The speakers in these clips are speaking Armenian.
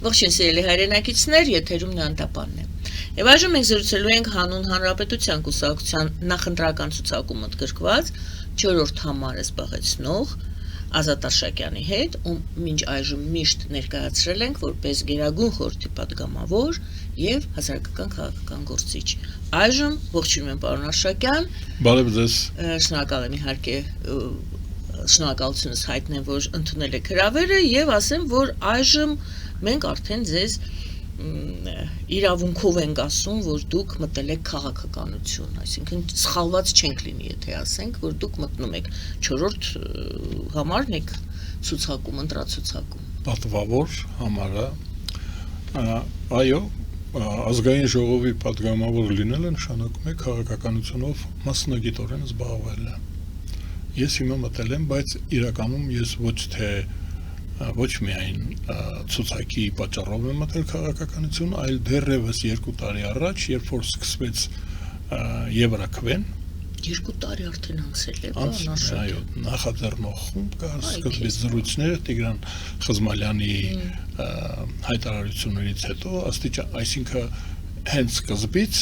Ողջույն սիրելի հայրենակիցներ, եթերում Նանտապանն է։ Եվ այժմ մենք զրուցելու ենք Հանուն Հանրապետության կուսակցության նախընտրական ցուցակում ընդգրկված 4-րդ համարը զբաղեցնող Ազատ Աշակյանի հետ, ում մինչ այժմ միշտ ներկայացրել ենք որպես Գերագույն խորհրդի պատգամավոր եւ հասարակական քաղաքական գործիչ։ Այժմ ողջունում եմ պարոն Աշակյան։ Բարև ձեզ։ Շնորհակալ եմ իհարկե շնորհակալությունս հայտնեմ, որ ընդունել եք հրավերը եւ ասեմ, որ այժմ մենք արդեն ձեզ իրավունքով ենք ասում, որ դուք մտել եք քաղաքականություն, այսինքն սխալված չենք լինի, եթե ասենք, որ դուք մտնում եք 4-րդ համարն եք ցուցակում, ընտրացուցակում։ Պատվավոր համարը, այո, ազգային ժողովի պատգամավոր լինելը նշանակում է քաղաքականությունով մասնագիտորեն զբաղվելը։ Ես հիմա մտել եմ, բայց իրականում ես ոչ միայն ցուցակի պատճառով եմ մտել քաղաքականություն, այլ դեռևս 2 տարի առաջ, երբ որ սկսվեց Եվրաքվեն, 2 տարի արդեն անցել է, այո, նախաձեռնող խումբ կա, սկսվեց զրույցները Տիգրան Խզմալյանի հայտարարություններից հետո, այսինքն հենց սկզբից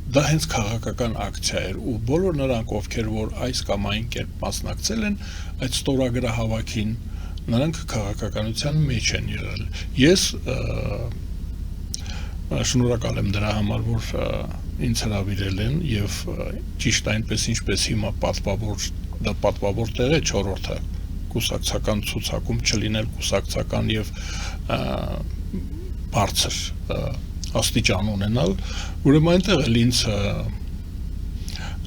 դա հենց քաղաքական ակցիա էր ու բոլոր նրանք, ովքեր որ այս կամ այն կերպ մասնակցել են այդ ստորագրահավաքին, նրանք քաղաքականության մեջ են եղել։ Ես շնորհակալ եմ դրա համար, որ ինձ հրավիրել են եւ ճիշտ այնպես ինչպես հիմա պատվավոր տեղ է 4-րդը կուսակցական ցուցակում չլինել կուսակցական եւ բարձր աստիճան ունենալ, ուրեմն այնտեղ էլ ինձ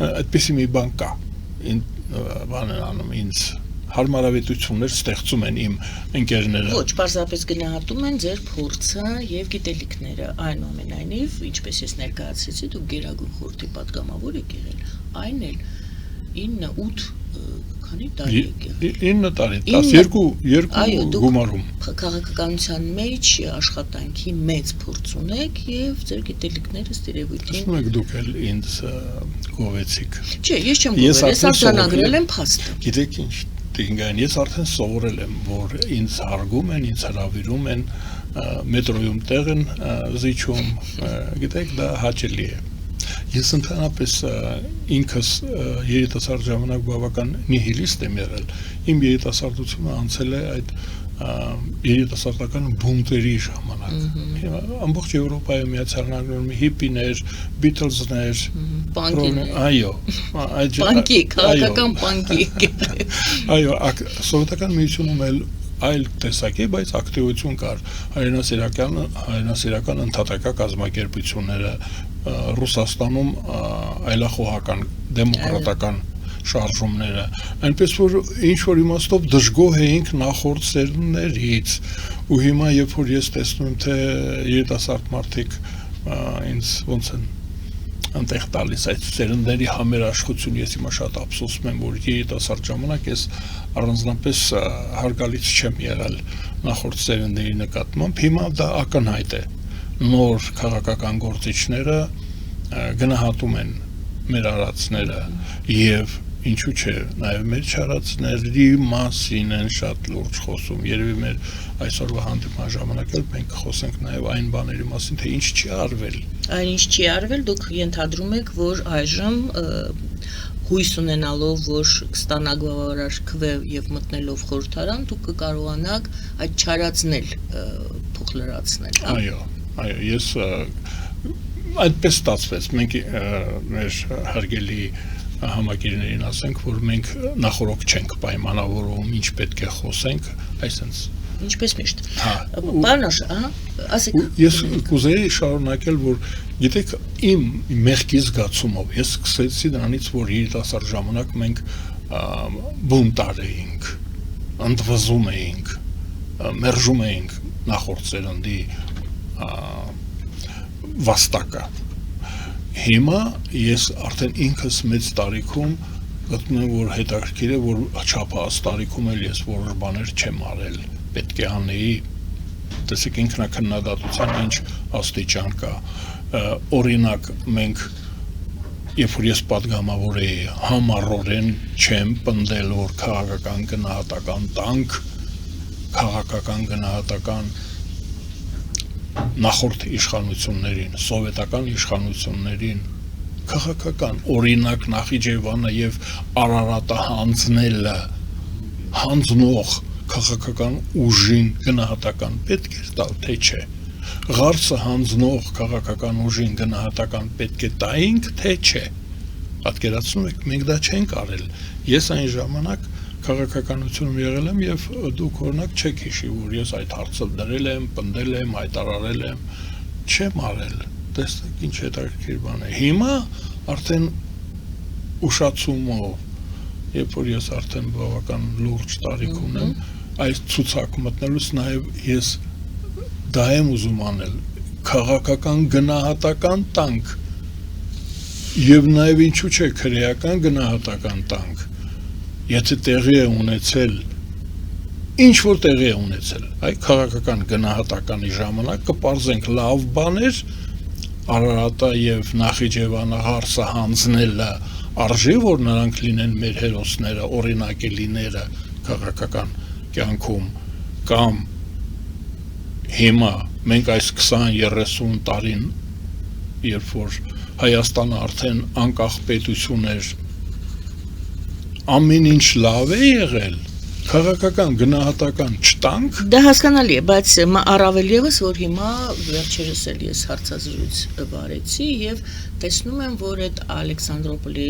այդպիսի մի բան կա, բան են անում ինձ հարմարավետություններ ստեղծում են իմ ընկերները։ Ոչ, պարզապես գնահատում են ձեր փորձը եւ գիտելիքները, այնուամենայնիվ, ինչպես ես ներկայացրեցի, դուք Գերագույն խորհրդի պատգամավոր եք եղել, այն էլ 9-8 քանի տարի եք եղել։ 9 տարի, 12 գումարում։ Քաղաքականության մեջ աշխատանքի մեծ փորձ ունեք եւ ձեր գիտելիքները ստերևույթին։ Ասում եք դուք էլ ինձ գովեցիք։ Չէ, ես չեմ գովել, ես արձանագրել եմ փաստը։ Գիտեք ինչ, Տիգրան, ես արդեն սովորել եմ, որ ինձ հարգում են, ինձ հրավիրում են, մետրոյում տեղ են զիջում, գիտեք, դա հաճելի է։ Ես ընդհանրապես ինքս երիտասարդ ժամանակ բավական նիհիլիստ եմ եղել։ Իմ երիտասարդությունը անցել է այդ երիտասարդական բունտերի ժամանակ։ Ամբողջ Եվրոպայում Միացյալ Նահանգներում հիպիներ, բիթլզներ, այո, բանկի, քաղաքական բանկի։ Այո, սովետական միությունում էլ այլ տեսակի, բայց ակտիվություն կար։ Հայրենասիրական ընդհատակա կազմակերպությունները, Ռուսաստանում այլախոհական դեմոկրատական շարժումները, այնպես որ ինչ-որ իմաստով դժգոհ էինք նախորդ սերունդներից ու հիմա երբ որ ես տեսնում եմ, թե երիտասարդ մարդիկ ինձ ոնց են անտեղ տալիս այդ սերունդների համերաշխություն, ես հիմա շատ ափսոսում եմ, որ երիտասարդ ժամանակ ես առանձնապես հարգալից չեմ եղել նախորդ սերունդների նկատմամբ, հիմա դա ակնհայտ է, նոր քաղաքական գործիչները գնահատում են մեր արածները եւ ինչու՞ չէ, նաեւ մեր չարածների մասին են շատ լուրջ խոսում։ Երևի մեր այսօրվա հանդիպման ժամանակ էլ մենք խոսենք նաեւ այն բաների մասին, թե ինչ չի արվել։ Այն ինչ չի արվել, դուք ենթադրում եք, որ այժմ հույս ունենալով, որ կստանաք բավարար քվե եւ մտնելով խորհրդարան, դուք կկարողանաք այդ չարածնել, փոխ լրացնել։ Այո, ես այդպես ստացվեց, մենք մեր հարգելի համակիրներին ասենք, որ մենք նախորոք չենք պայմանավորում, ինչ պետք է խոսենք, այսպես ինչպես միշտ։ Պարոն ասեք։ Ես կուզեի շարունակել, որ գիտեք, իմ մեղքի զգացումով ես սկսեցի դրանից, որ երիտասարդ ժամանակ մենք բունտար էինք, ընդվզում էինք, մերժում էինք նախորդ սերնդի վաստակը։ Հիմա ես արդեն ինքս մեծ տարիքում գտնում եմ, որ հետաքրքիր է, որ չափահաս տարիքում էլ ես որոշ բաներ չեմ արել, պետք է անեի, տեսեք ինքնակնդատության ինչ աստիճան կա, օրինակ մենք, երբ որ ես պատգամավոր էի, համառորեն չեմ պնդել, որ քաղաքական գնահատական տանք, քաղաքական գնահատական նախորդ իշխանություններին, սովետական իշխանություններին քաղաքական օրինակ Նախիջևանը եւ Արարատը հանձնող քաղաքական ուժին գնահատական պետք է տալ, թե չէ։ Ղարսը հանձնող քաղաքական ուժին գնահատական պետք է տայինք, թե չէ։ Պատկերացնում եք, մենք դա չենք արել։ Ես այն ժամանակ քաղաքականությունում եղել եմ եւ դուք օրինակ չեք հիշի, որ ես այդ հարցը դրել եմ, պնդել եմ, հայտարարել եմ, չեմ արել։ Տեսեք ինչ հետաքրքիր բան է։ Հիմա արդեն ուշացումով, երբ որ ես արդեն բավական լուրջ տարիք ունեմ, այս ցուցակ մտնելուց նաեւ ես դա եմ ուզում անել, քաղաքական գնահատական տանք եւ նաեւ ինչու՞ չէ քրեական գնահատական տանք, եթե տեղի է ունեցել, ինչ որ տեղի է ունեցել, այ քաղաքական գնահատականի ժամանակ կպարզենք լավ բաներ, Արարատը եւ Նախիջևանը հարսը հանձնելը արժի, որ նրանք լինեն մեր հերոսները, օրինակելիները քաղաքական կյանքում, կամ հիմա մենք այս 20-30 տարին, երբ որ Հայաստանը արդեն անկախ պետություն էր, ամեն ինչ լավ է եղել, քաղաքական գնահատական չտանք։ Դա հասկանալի է, բայց առավել եւս, որ հիմա վերջերս էլ ես հարցազրույց վարեցի եւ տեսնում եմ, որ այդ Ալեքսանդրոպոլի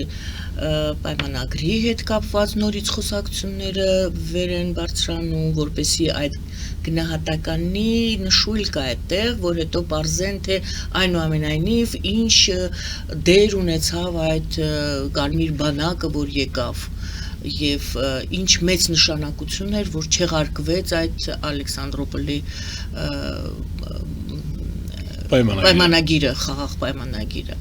պայմանագրի հետ կապված նորից խոսակցությունները վեր են բարձրանում, որպեսզի այդ գնահատականի նշույլ կա այդտեղ, որ հետո բարձեն, թե այնուամենայնիվ ինչ դեր ունեցավ այդ Կարմիր բանակը, որ եկավ եւ ինչ մեծ նշանակություն էր, որ չեղարկվեց այդ Ալեքսանդրոպոլի պայմանագիրը, խաղաղ պայմանագիրը։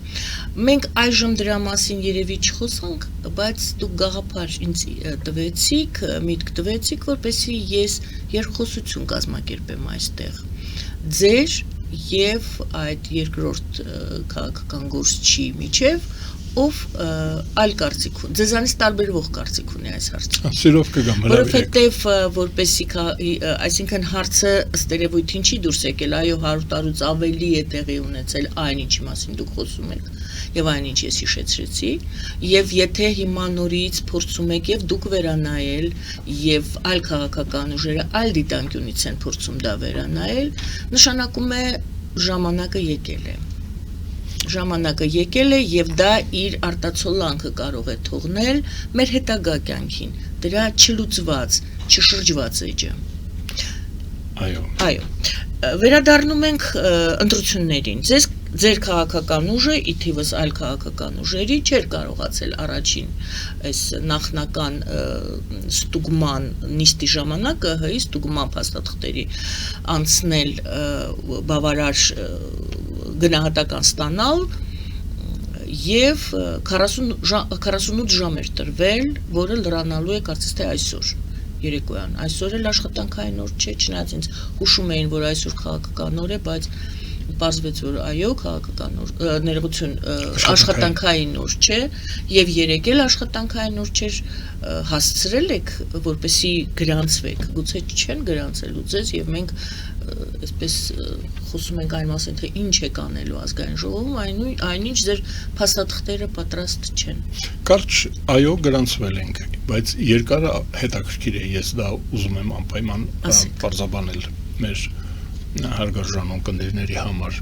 Մենք այժմ դրա մասին երևի չխոսանք, բայց դուք գաղափար ինձ տվեցիք, միտք տվեցիք, որպեսզի ես երկխոսություն կազմակերպեմ այստեղ։ Ձեր եւ այդ երկրորդ քաղաքական գործչի միջև ով այլ կարծիք ունի, ձեզանից տարբերվող կարծիք ունի այս հարցում։ Սիրով կգամ, որովհետև որպեսի, այսինքն հարցը ըստ երևույթին չի դուրս եկել, այո 100 տարուց ավելի է տեղի ունեցել այն ինչի մասին դուք խոսում եք եւ այն ինչ ես հիշեցրեցի, եւ եթե հիմա նորից փորձում եք եւ դուք վերանայել եւ այլ քաղաքական ուժերը այլ դիտանկյունից են փորձում դա վերանայել, նշանակում է ժամանակը եկել է եւ դա իր արտացոլանքը կարող է թողնել մեր հետագա կյանքին, դրա չլուծված, չշրջված էջը։ Այո։ Վերադառնում ենք ընտրություններին։ Ձեր քաղաքական ուժը, ի թիվս այլ քաղաքական ուժերի, չէր կարողացել առաջին այս նախնական ստուգման նիստի ժամանակը, հայի ստուգման փաստաթղթերի անցնել բավարար գնահատական ստանալ եւ 48 ժամ էր տրվել, որը լրանալու է կարծես թե այսօր երեկոյան։ Այսօր էլ աշխատանքային օր չէ, չնայած ինձ հուշում էին, որ այսօր քաղաքական օր է, բայց պարզվեց, որ այո, քաղաքական օր, ներողություն, աշխատանքային օր չէ, եւ երեք էլ աշխատանքային օր չէր, հասցրել եք, որպեսի գրանցվեք, գուցե չեն գրանցելու ձեզ եւ մենք այսպես խոսում ենք այն մասին, թե ինչ է կանելու ազգային ժողովում, այնինչ ձեր փաստաթղթերը պատրաստ չեն։ Կարճ այո գրանցվել ենք, բայց երկարը հետաքրքիր է, ես դա ուզում եմ անպայման բարձաբանել մեր հարգարժան ունկնդիրների համար։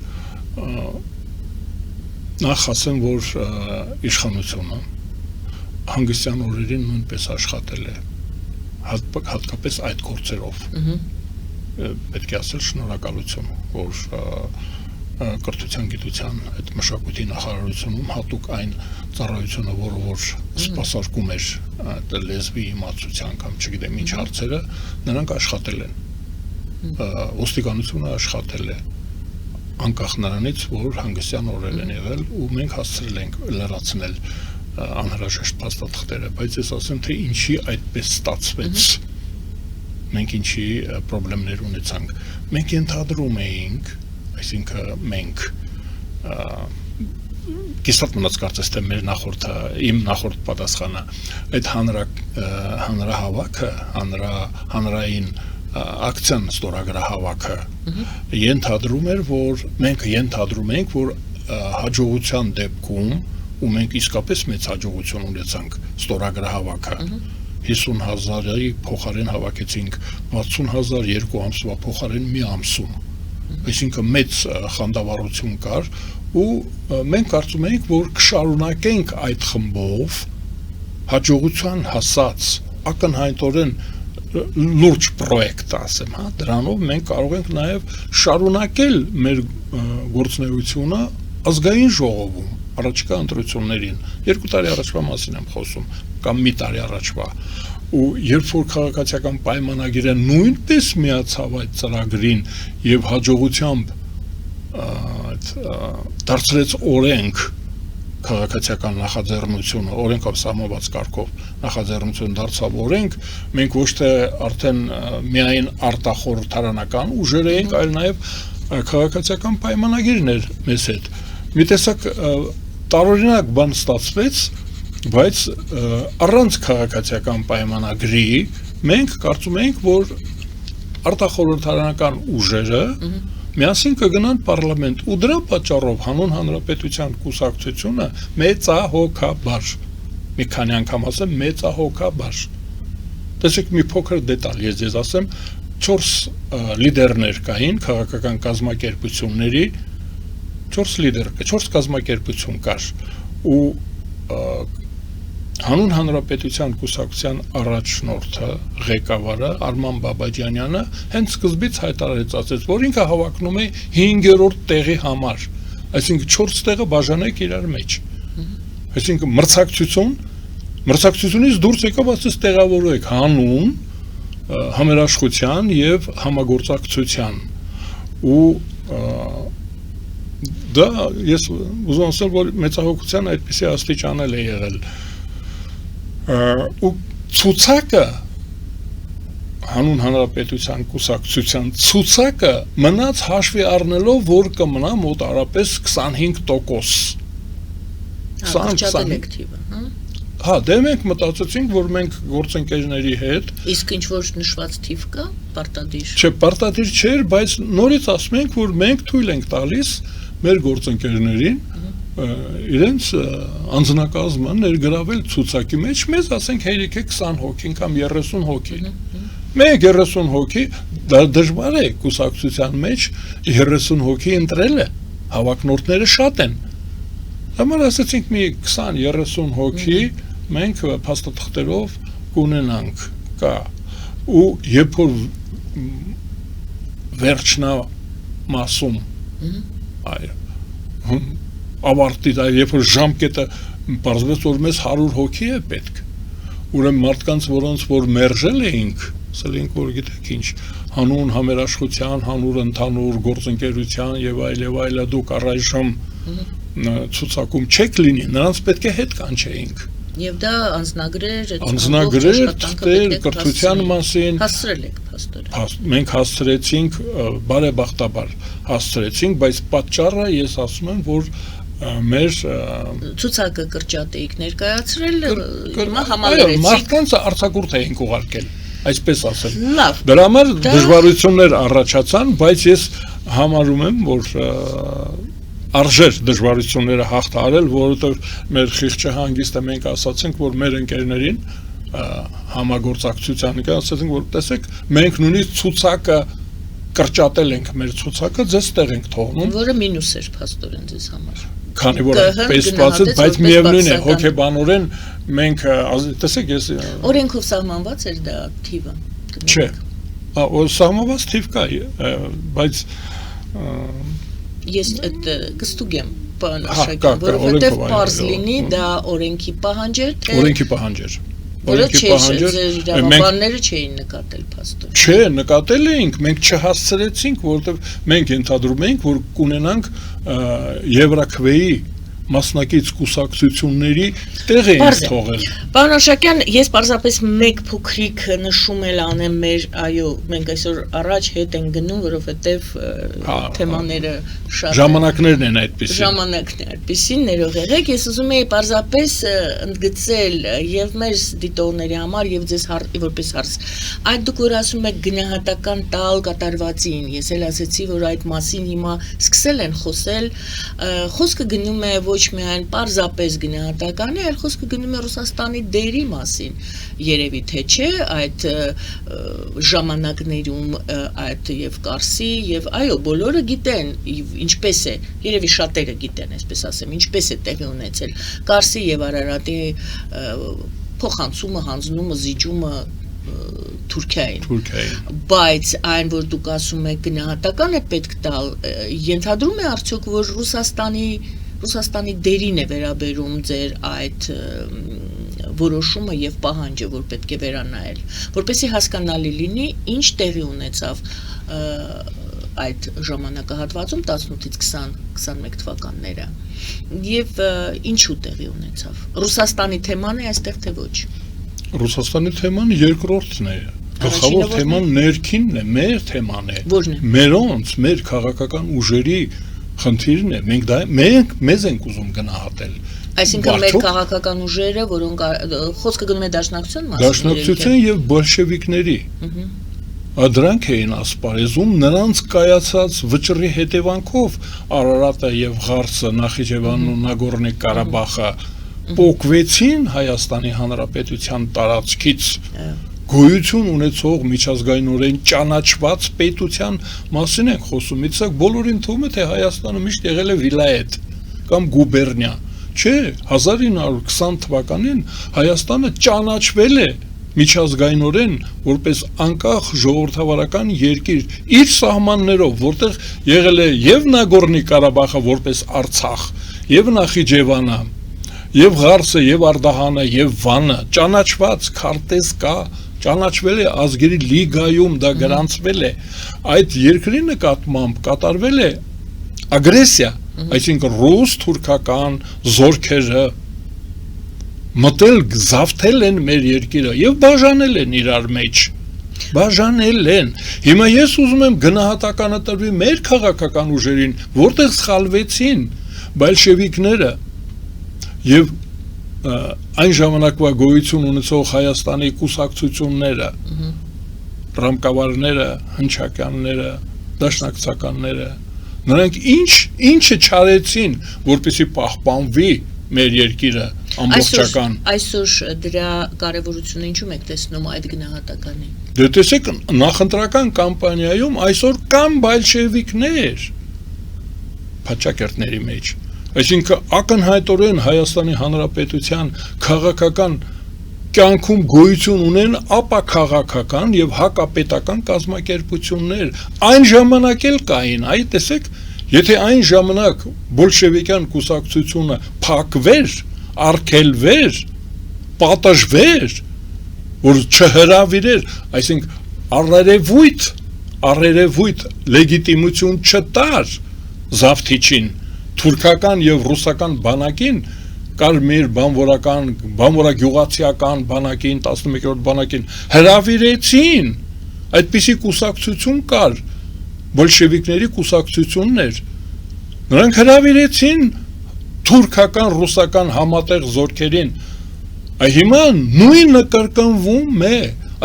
Նախ ասեմ, որ իշխանությունը հանգստյան օրերին նույնպես աշխատել է, հատկապես այդ գործերով։ Պետք է ասել շնորհակալություն, որ կրթության գիտության այդ մշակույթի նախարարությունում հատուկ այն ծառայությունը, որ սպասարկում էր լեզվի իմացության կամ չգիտեմ ինչ հարցերը, նրանք աշխատել են։ Ոստիկանությունը աշխատել է անկախ նրանից, որ հանգստյան օրեր են եղել ու մենք հասցրել ենք լրացնել անհրաժեշտ փաստաթղթերը, բայց ես ասեմ, թե ինչի այդպես ստացվեց, մենք ինչի խնդիրներ ունեցանք, մենք ենթադրում էինք, այսինքն մենք կիսատ մնաց կարծես թե մեր իմ նախորդ պատասխանը, այդ հանրահավաքը, հանրային ակցիան ստորագրահավաքը ենթադրում էր, որ մենք ենթադրում ենք, որ հաջողության դեպքում ու մենք իսկապես մեծ հաջողություն ունեցանք ստորագրահավաքը 50,000-ի փոխարեն հավաքեցինք 60,000 2 ամսվա փոխարեն մի ամսում, այսինքն մեծ խանդավառություն կար ու մենք կարծում էինք, որ կշարունակենք այդ խմբով հաջողության հասած ակնհայտորեն լուրջ պրոյեկտ ասեմ, հա, դրանով մենք կարող ենք նաև շարունակել մեր գործունեությունը ազգային ժողովում առաջիկա ընտրություններին 2 տարի առաջվա մասին եմ խոսում կամ մի տարի առաջվա ու երբ որ քաղաքացիական պայմանագիրը նույնպես միացավ այդ ծրագրին եւ հաջողությամբ դարձրեց օրենք քաղաքացիական նախաձեռնությունը օրենքով սահմանված կարգով նախաձեռնություն դարձավ օրենք մենք ոչ թե արդեն միայն արտախորհրդարանական ուժեր էինք այլ նաեւ քաղաքացիական պայմանագիրներ մեզ հետ մի տեսակ տարօրինակ բան ստացվեց բայց առանց քաղաքացիական պայմանագրի մենք կարծում ենք որ արտախորհրդարանական ուժերը միասին կգնան պարլամենտ ու դրա պատճառով հանուն հանրապետության կուսակցությունը մեծահոգաբար մի քանի անգամ ասեմ մեծահոգաբար տեսեք մի փոքր դետալ ես ասեմ 4 լիդերներ կային քաղաքական կազմակերպությունների 4 կազմակերպություն կար ու հանուն հանրապետության կուսակցության առաջնորդը ղեկավարը Արման Բաբաջանյանը հենց սկզբից հայտարարեց ասեց որ ինքը հավակնում է 5-րդ տեղի համար այսինքն 4 տեղը բաժանեք իրար մեջ այսինքն մրցակցությունից դուրս եկավ ասես տեղավորեք հանուն համերաշխության եւ համագործակցության ու դա ես ուզում ասել որ մեծահոգության այդպիսի աստիճանել է եղել ու ցուցակը հանուն հանրապետության կուսակցության ցուցակը մնաց հաշվի առնելով որ կմնա մոտարապես 25% հա դե մենք մտածեցինք որ մենք գործընկերների հետ իսկ ինչ որ նշված թիվ կա պարտադիր չէ պարտադիր չէր բայց նորից ասում ենք որ մենք թույլ ենք տալիս մեր գործընկերներին իրենց անձնակազմը ներգրավել ցուցակի մեջ մեզ ասենք հերիք է 20 հոգին կամ 30 հոգի մեկ 30 հոգի դժվար է կուսակցության մեջ 30 հոգի ընտրելը հավակնորդները շատ են համար ասեցինք մի 20-30 հոգի մենք փաստաթղթերով կունենանք կա ու երբ որ վերջնամասում այո ավարտի դա երբ որ ժամկետը բարձրացավ որ մեզ 100 հոգի է պետք ուրեմն մարդկանց որոնց որ մերժել էինք ասել ենք որ գիտեք ինչ հանուն համերաշխության հանուր ընդհանուր գործընկերության եւ այլ դուք առայժմ ցուցակում չեք լինի նրանց պետք է հետ կանչեինք եւ դա անձնագրեր կրթության մասին հասցրել եք փաստորեն մենք հասցրեցինք բարեբախտաբար հասցրեցինք բայց պատճառը ես ասում եմ որ մեր ցուցակը կրճատ էիք ներկայացրել հիմա համալրեցիք մարդկանց արձակուրդ էինք ուղարկել այսպես ասել լավ դրա համար դժվարություններ առաջացան բայց ես համարում եմ որ արժեր դժվարությունները հաղթահարել որովհետև մեր խիղճը հանգիստը մենք ասացինք որ մեր ընկերներին համագործակցության ասացինք որ տեսեք մենք նույնիսկ ցուցակը կրճատել ենք մեր ցուցակը ձեզ տեղ ենք թողնում որը մինուս էր փաստորեն ձեզ համար քանի որ պես բացել բայց միևնույն է հոգեբանորեն մենք տեսեք ես օրենքով սահմանված էր դա թիվը չէ սահմանված թիվ կա բայց ես այդ կստուգեմ բանաշակի որովհետև պարզ լինի դա օրենքի պահանջ էր թե օրենքի պահանջ էր որը իրավաբանները չէին նկատել փաստորեն չէ նկատել էինք մենք չհասցրեցինք որովհետև մենք ենթադրում էինք որ կունենանք Եվրաքվեի մասնակից կուսակցությունների տեղ էին թողել։ Պարոն Արշակյան, ես պարզապես մեկ փոքրիկ նշում էլ անեմ մեր, այո, մենք այսօր առաջ հետ են գնում, որովհետև թեմաները շատ ժամանակներն են այդպիսին։ Ժամանակն է այդպիսին, ներող եղեք, ես ուզում եի պարզապես ընդգծել եւ մեր դիտողների համար եւ ձեզ որպես հարց։ Այդ դուք որ ասում եք գնահատական տալ կատարվածին, ես էլ ասացի, որ այդ մասին հիմա սկսել են խոսել, խոսքը գնում է ոչ միայն պարզապես գնահատականի, այլ խոսքը գնում է Ռուսաստանի դերի մասին, երևի թե չէ, այդ ժամանակներում այդ եւ Կարսի եւ այո, բոլորը գիտեն, ինչպես է, երևի շատերը գիտեն, այսպես ասեմ, ինչպես է տեղի ունեցել Կարսի եւ Արարատի փոխանցումը, հանձնումը, զիջումը Թուրքիային։ Բայց այն, որ դուք ասում եք գնահատական է պետք տալ, ենթադրում է արդյոք, որ Ռուսաստանի դերին է վերաբերում ձեր այդ որոշումը եւ պահանջը, որ պետք է վերանայել, որպեսզի հասկանալի լինի, ինչ տեղի ունեցավ այդ ժամանակահատվածում 18-ից 20-21 թվականները եւ ինչու տեղի ունեցավ։ Ռուսաստանի թեման է այստեղ թե ոչ։ Ռուսաստանի թեման երկրորդն է։ Գլխավոր թեման ներքինն է, մեր թեման է։ Որն է։ Մերոնց, մեր քաղաքական ուժերի խնդիրն է։ Մենք մեզ ենք ուզում գնահատել։ Այսինքն մեր քաղաքական ուժերը, որոնք խոսքը գնում է դաշնակցության մասին։ Դաշնակցության եւ բոլշևիկների։ Դրանք էին ասպարեզում, նրանց կայացած վճռի հետևանքով Արարատը եւ Ղարսը, Նախիջևանն ու Նագորնի Ղարաբաղը պոկվեցին Հայաստանի Հանրապետության տարածքից գոյություն ունեցող միջազգայինորեն ճանաչված պետության մասին ենք խոսում։ Իսկ բոլորին թվում է, թե Հայաստանը միշտ եղել է վիլայետ կամ գուբերնիա։ Չէ, 1920 թվականին Հայաստանը ճանաչվել է միջազգայինորեն որպես անկախ ժողովրդավարական երկիր իր սահմաններով, որտեղ եղել է եւ Նագորնի Ղարաբաղը որպես Արցախ, եւ Նախիջևանը, եւ Ղարսը, եւ Արդահանը, եւ Վանը, ճանաչված քարտեզ կա, ճանաչվել է ազգերի լիգայում, դա գրանցվել է, այդ երկրի նկատմամբ կատարվել է ագրեսիա, այսինքն ռուս-թուրքական զորքերը մտել զավթել են մեր երկիրը եւ բաժանել են իրար մեջ, բաժանել են։ Հիմա ես ուզում եմ գնահատականը տրվի մեր քաղաքական ուժերին, որտեղ սխալվեցին բոլշևիկները եւ այն ժամանակվա գոյություն ունեցող Հայաստանի կուսակցությունները, ռամկավարները, հնչակյանները, դաշնակցականները, նրանք ինչը չարեցին, որպեսզի պահպանվի մեր երկիրը ամբողջական։ Այսօր դրա կարևորությունը ինչու եք տեսնում այդ գնահատականի։ Դե տեսեք, նախընտրական կամպանիայում այսօր կան բոլշևիկներ փաչակերտների մեջ։ Այսինքն ակնհայտորեն Հայաստանի Հանրապետության քաղաքական կյանքում գոյություն ունեն ապաքաղաքական եւ հակապետական կազմակերպություններ, այն ժամանակ էլ կային, այ տեսեք, եթե այն ժամանակ բոլշևիկյան կուսակցությունը փակվեր, արգելվեր, պատժվեր, որ չհրավիրեր, այսինքն առերևույթ լեգիտիմություն չտար զավթիչին, թուրքական եւ ռուսական բանակին, կար մեր բանվորագյուղացիական բանակին, 11-րդ բանակին հրավիրեցին, այդպիսի կուսակցություն կար, բոլշևիկների կուսակցություններ, նրանք հրավիրեցին թուրքական, ռուսական համատեղ զորքերին, հիմա նույնը կրկնվում է,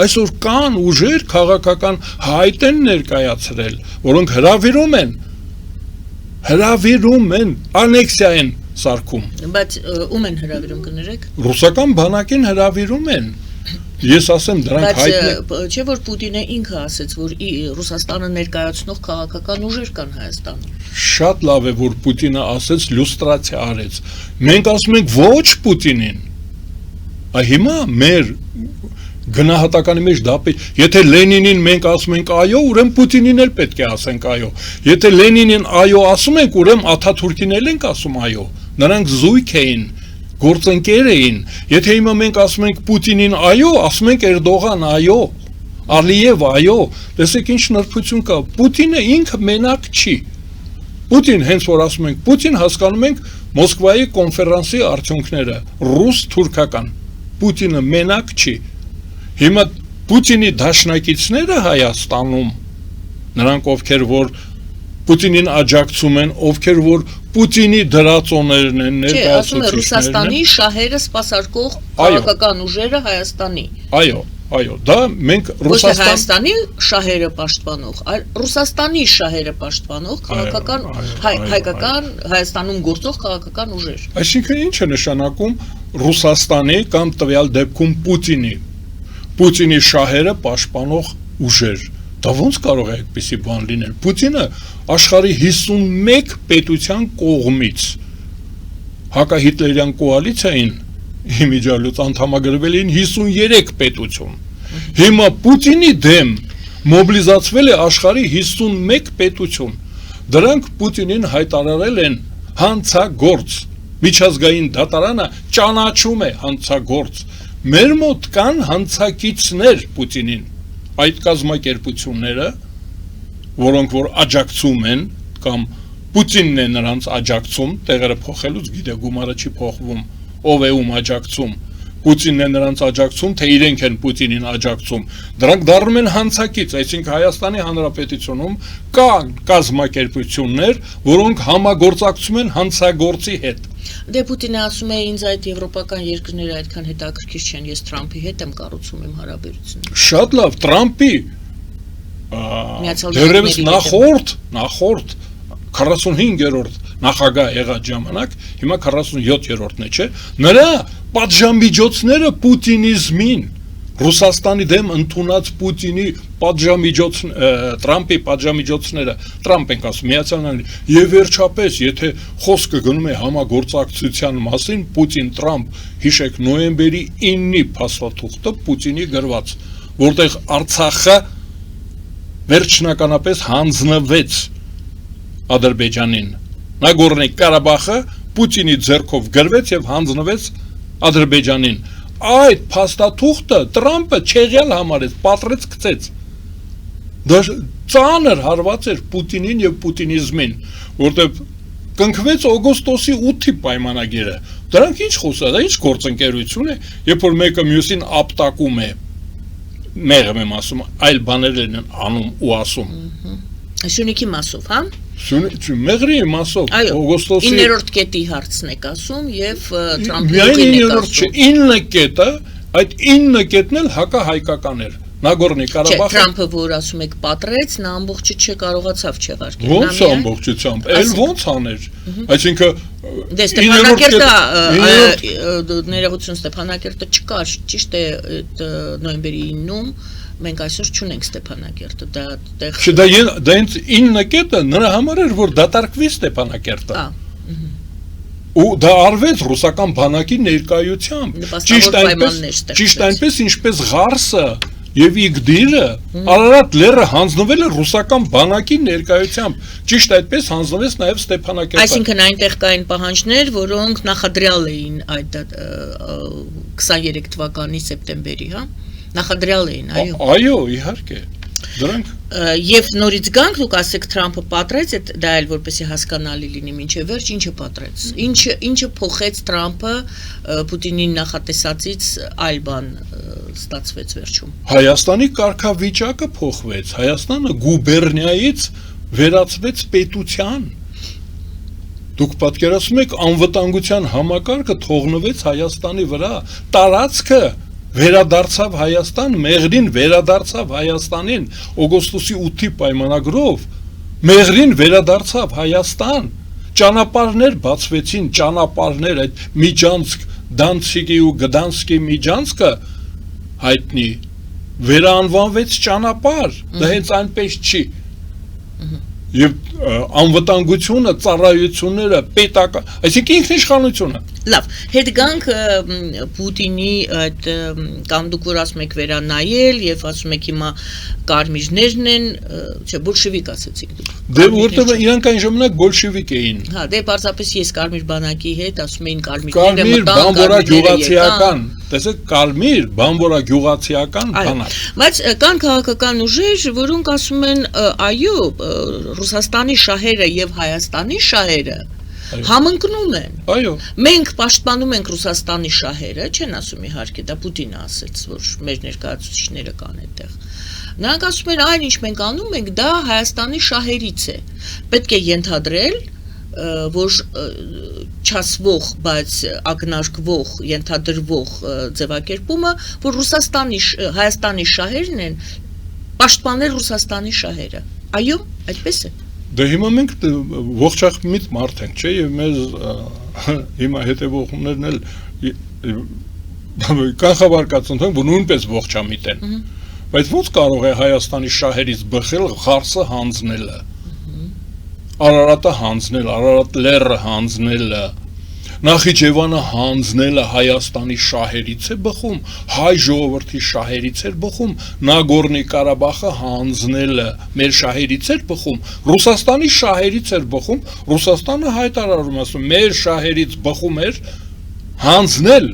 այսօր կան ուժեր քաղաքական հայտ են ներկայացրել, որոնք հրավիրում են, անեքսիա են սարքում։ Բայց ում են հրավիրում կներեք։ Ռուսական բանակին հրավիրում են։ Ես ասեմ դրանք հայտնի։ Բայց չէ որ Պուտինը ինքը ասեց, որ Ռուսաստանը ներկայացնող քաղաքական ուժեր կան Հայաստանում։ Շատ լավ է, որ Պուտինը ասեց, լյուստրացիա արեց։ Մենք ասում ենք ոչ Պուտինին։ Հիմա մեր գնահատականի մեջ դա եթե Լենինին մենք ասում ենք այո, ուրեմն Պուտինին էլ պետք է ասենք այո։ Եթե Լենինին այո ասում ենք, ուրեմն Աթաթուրքին էլ ենք ասում այո։ Նրանք զույգ էին, գործընկեր էին։ Եթե հիմա մենք ասում ենք Պուտինին այո, ասում ենք Էրդողան այո, Ալիև այո։ Տեսեք ինչ նրբություն կա։ Պուտինը ինքը մենակ չի։ Պուտին, հենց որ ասում ենք Պուտին, հասկանում ենք Մոսկվայի կոնֆերանսի արդյունքները, ռուս-թուրքական։ Պուտինը մենակ չի։ Հիմա Պուտինի դաշնակիցները Հայաստանում, նրանք ովքեր որ Պուտինին աջակցում են, ովքեր որ Պուտինի դրածոներն են, ասում է Ռուսաստանի շահերը սպասարկող քաղաքական ուժերը Հայաստանի։ Այո, դա մենք Ոչ թե Հայաստանի շահերը պաշտպանող, այլ Ռուսաստանի շահերը պաշտպանող քաղաքական հայկական Հայաստանում գործող քաղաքական ուժեր։ Այսինքն ինչ է նշանակում Ռուսաստանի կամ տվյալ դեպքում Պուտինի շահերը պաշտպանող ուժեր։ Դա ոնց կարող է այդպիսի բան լինել։ Պուտինը աշխարհի 51 պետության կողմից հակահիտլերյան կոալիցիային իմիջիալուց անդամագրվել էին 53 պետություն։ Հիմա Պուտինի դեմ մոբիլիզացվել է աշխարհի 51 պետություն։ Դրանք Պուտինին հայտարարել են հանցագործ։ Միջազգային դատարանը ճանաչում է հանցագործ։ Մեր մոտ կան հանցակիցներ Պուտինին։ Այդ կազմակերպությունները, որոնք որ աջակցում են կամ Պուտինն է նրանց աջակցում, տեղերը փոխելուց գիտե գումարը չի փոխվում, ով է ում աջակցում, Պուտինն է նրանց աջակցում, թե իրենք են Պուտինին աջակցում, դրանք դառնում են հանցակից, այսինքն Հայաստանի Հանրապետությունում կան կազմակերպություններ, որոնք համագործակցում են հանցագործի հետ։ Դե Պուտինը ասում է ինձ այդ եվրոպական երկրները այդքան հետաքրքիր չեն, ես Թրամփի հետ եմ կառուցում իմ հարաբերությունները։ Շատ լավ, Թրամփի դեռևս նախորդ 45-րդ նախագահ եղած ժամանակ, հիմա 47-րդն է, չէ՞։ Նրա պատժամիջոցները պուտինիզմին, Ռուսաստանի դեմ ընդունած Պուտինի Թրամփի պատժամիջոցները, Թրամփ ենք ասում, Միացյալ Նահանգներ, եւ վերջապես, եթե խոսքը գնում է համագործակցության մասին, Պուտին-Թրամփ, հիշեք նոյեմբերի 9-ի փաստաթուղթը Պուտինի գրված, որտեղ Արցախը վերջնականապես հանձնվեց Ադրբեջանին։ Նագորնի Ղարաբաղը Պուտինի ձեռքով գրվեց եւ հանձնվեց Ադրբեջանին։ Այդ փաստաթուղթը Թրամփը չեղյալ համարեց, պատրեց գցեց։ Դա ծանր հարված էր Պուտինին եւ պուտինիզմին, որտեղ կնքվեց օգոստոսի 8-ի պայմանագիրը։ Դրանք ինչ խոսա, դա ինչ գործընկերություն է, երբ որ մեկը մյուսին ապտակում է։ Մեղմ եմ ասում, այլ բաներ են անում ու ասում։ Սյունիքի մասով, հա։ Մեղրի մասով, օգոստոսի 9-րդ կետի հարցն եք ասում եւ Թրամփի կետին եք ասում։ 9 կետը, այդ 9 կետն էլ հակահայկական էր։ Նագորնի Ղարաբաղը Թրամփը որ ասում եք պատրեց, նա ամբողջը չկարողացավ չեղարկել։ Ոնց ամբողջությամբ, էլ ոնց աներ։ Այսինքն դե Ստեփանակերտը ներողություն Ստեփանակերտը չկար, ճիշտ է, նոյեմբերի 9-ում մենք այսօր չունենք Ստեփանակերտը, դա հենց 9 կետը նրա համար էր, որ դատարկվի Ստեփանակերտը։ Ու դա արվեց ռուսական բանակի ներկայությամբ։ Ճիշտ այնպես, ինչպես Ղարսը եւ Իգդիրը, Արարատ լեռը հանձնվել է ռուսական բանակի ներկայությամբ։ Ճիշտ այդպես հանձնվեց նաեւ Ստեփանակերտը։ Այսինքն այնտեղ կային պահանջներ, որոնք նախադրյալ էին այդ 23 թվականի սեպտեմբերի, հա։ Նախադրյալ էին, այո։ Այո, իհարկե։ Դրանք եւ նորից գանք, դուք ասեք Թրամփը պատրեց, դա էլ որպեսզի հասկանալի լինի մինչեւ վերջ, ինչը պատրեց։ Ինչը փոխեց Թրամփը Պուտինին նախատեսածից այլ բան ստացվեց վերջում։ Հայաստանի կարգավիճակը փոխվեց, Հայաստանը գուբերնիայից վերածվեց պետության։ Դուք պատկերացնում եք անվտանգության համակարգը թողնվեց Հայաստանի վրա, տարածքը վերադարձավ Հայաստան, Մեղրին վերադարձավ Հայաստանին, օգոստոսի 8-ի պայմանագրով, Մեղրին վերադարձավ Հայաստան, ճանապարհներ բացվեցին, ճանապարհներ, այդ Միջանցք, Դանցիգի ու Գդանսկի Միջանցքը հայտնի, վերանվանվեց ճանապարհ, դա հենց այնպես չի։ Եվ անվտանգությունը, ծառայությունները, պետական, այսինքն ինքնիշխանությունը Լավ, հետ գանք Պուտինի այդ կամ դուք որ ասում եք վերանայել եւ ասում եք հիմա կարմիրներն են, չէ, բոլշևիկ ասեցիք դուք։ Դե որտեղ իրանք այն ժամանակ բոլշևիկ էին։ Հա, դե պարզապես ես կարմիր բանակի հետ ասում էին կարմիր բանվորագյուղացիական, տեսեք, կարմիր բանվորագյուղացիական բանակ։ Բայց կան քաղաքական ուժեր, որոնք ասում են, այո, Ռուսաստանի շահերը եւ Հայաստանի շահերը համընկնում են։ Այո։ Մենք պաշտպանում ենք Ռուսաստանի շահերը, չեն ասում իհարկե, դա Պուտինը ասեց, որ մեր ներկայացուցիչները կան այդտեղ։ Նրանք ասում են, այն ինչ մենք անում ենք, դա Հայաստանի շահերից է։ Պետք է ենթադրել, որ չասվող, բայց ակնարկվող, ենթադրվող ձևակերպումը, որ Հայաստանի շահերն են պաշտպանել Ռուսաստանի շահերը։ Այո, այդպես է։ Դե հիմա մենք ողջախմիտ մարդ ենք, չէ՞, եւ մեզ հիմա հետեւողներն էլ կանխավարկածում են, որ նույնպես ողջամիտ են։ Բայց ո՞նց կարող է Հայաստանի շահերից բխել Ղարսը հանձնելը, Արարատը հանձնել, Արարատ լեռը հանձնելը, Նախիջևանը հանձնելը Հայաստանի շահերից է բխում, հայ ժողովրդի շահերից էր բխում, Նագորնի Ղարաբաղը հանձնելը մեր շահերից էր բխում, Ռուսաստանի շահերից էր բխում, Ռուսաստանը հայտարարում ասում, մեր շահերից բխում էր հանձնել,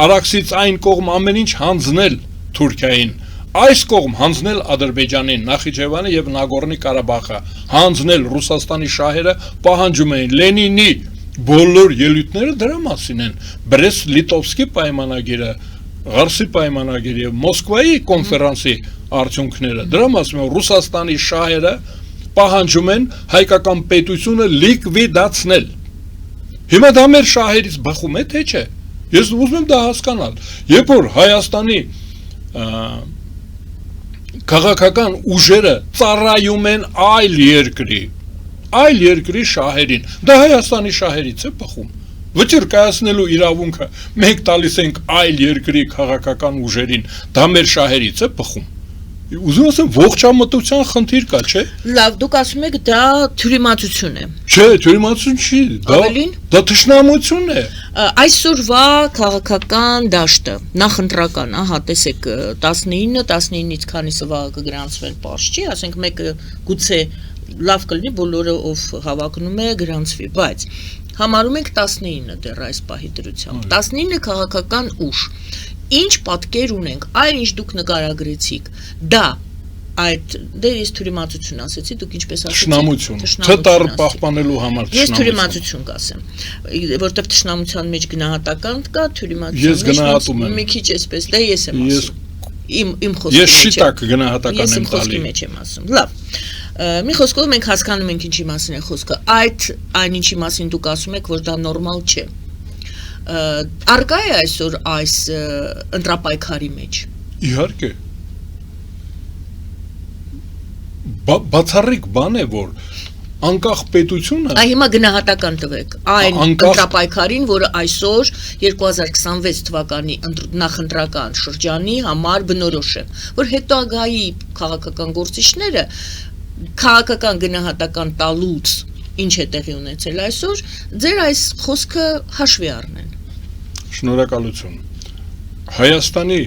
Արաքսից այն կողմ ամեն ինչ հանձնել Թուրքիային, այս կողմ հանձնել Ադրբեջանին, Նախիջևանը եւ Նագորնի Ղարաբաղը, հանձնել Ռուսաստանի շահերը պահանջում էին Լենինի բոլոր ելույթները դրա մասին են, Բրեստ-Լիտովսկի պայմանագիրը, Ղարսի պայմանագիրը եւ Մոսկվայի կոնֆերանսի արդյունքները, դրա մասին են Ռուսաստանի շահերը պահանջում են հայկական պետությունը լիկվիդացնել։ Հիմա դա մեր շահերից բխում է, թե չէ։ Ես ուզում եմ դա հասկանալ։ Երբ որ Հայաստանի քաղաքական ուժերը ծառայում են այլ երկրի շահերին, դա Հայաստանի շահերից է բխում։ Վճիռ կայացնելու իրավունքը մենք տալիս ենք այլ երկրի քաղաքական ուժերին, դա մեր շահերից է բխում։ Ուզում ասեմ ողջամտության խնդիր կա, չէ՞։ Լավ, դուք ասում եք դա թյուրիմացություն է։ Չէ, թյուրիմացություն չի, դա թշնամություն է։ Այսօրվա քաղաքական դաշտը, նախընտրական, ահա, տեսեք 19-ից քանիսը վաղը կգրանցվեն, պարզ չի, ասենք մեկը գուցե լավ կլինի, բոլորը ով հավակնում է գրանցվի, բայց համարում ենք 19 դեռ այս պահի դրությամբ, 19 քաղաքական ուժ, ինչ պատկեր ունենք, այն ինչ դուք նկարագրեցիք, դա այդ դեր ես թյուրիմացություն ասեցի, դուք ինչպես ասեցիք, թշնամություն, թտար պահպանելու համար թշնամություն։ Ես թյուրիմացություն կասեմ, որտեղ թշնամության մեջ գնահատական կա, թյուրիմացության մեջ մի քիչ այսպես, դե ես եմ ասում։ Իմ խոսքի մեջ եմ ասում։ Լավ։ Մի խոսքով մենք հասկանում ենք ինչի մասին է խոսքը, այն ինչի մասին դուք ասում եք, որ դա նորմալ չէ։ Արկա է այսօր այս ընտրապայքարի մեջ։ Իհարկե։ Բացառիկ բան է, որ անկախ պետությունը հիմա գնահատական տվեք այն ընտրապայքարին, որը այսօր 2026 թվականի նախընտրական շրջանի համար բնորոշ է, որ հետագայի քաղաքական գործիչները քաղաքական գնահատական տալուց ինչ է տեղի ունեցել այսօր, ձեր այս խոսքը հաշվի առնեն։ Շնորհակալություն։ Հայաստանի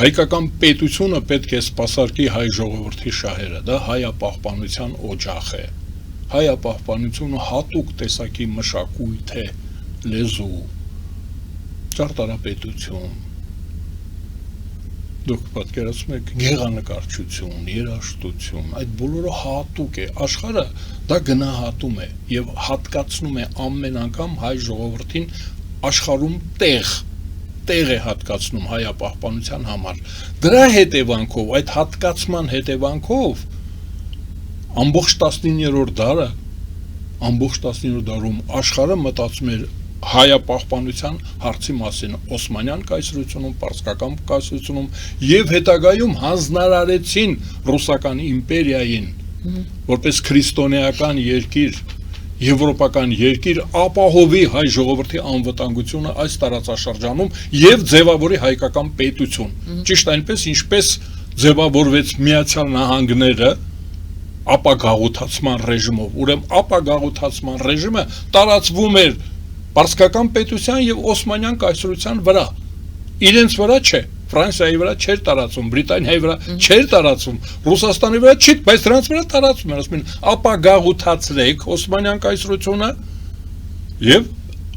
հայկական պետությունը պետք է սպասարկի հայ ժողովրդի շահերը, դա հայապահպանության օջախ է։ Հայապահպանությունը հատուկ տեսակի մշակույթ է, լեզու, ճարտարապետություն, դուք պատկերացնում եք գեղանկարչություն, երաժշտություն, այդ բոլորը հատուկ է, աշխարհը դա գնահատում է եւ հատկացնում է ամեն անգամ հայ ժողովրդին աշխարհում տեղ է հատկացնում հայապահպանության համար։ Դրա հետևանքով, այդ հատկացման հետևանքով ամբողջ 19-րդ դարում աշխարհը մտածում էր հայապահպանության հարցի մասին Օսմանյան կայսրությունում, Պարսկական կայսրությունում եւ հետագայում հանձնարարեցին ռուսական իմպերիային որպես քրիստոնեական երկիր, եվրոպական երկիր ապահովի հայ ժողովրդի անվտանգությունը այս տարածաշրջանում եւ ձևավորի հայկական պետություն։ Ճիշտ այնպես ինչպես ձևավորվեց Միացյալ Նահանգները ապագաղութացման ռեժիմով, ուրեմն ապագաղութացման ռեժիմը տարածվում էր պարսկական պետության եւ Օսմանյան կայսրության վրա։ Իրենց վրա չէ, Ֆրանսիայի վրա չէր տարածում, Բրիտանիայի վրա չէր տարածում, Ռուսաստանի վրա չի, բայց դրանց վրա տարածում են, ասում են, ապա գաղութացրեք Օսմանյան կայսրությունը եւ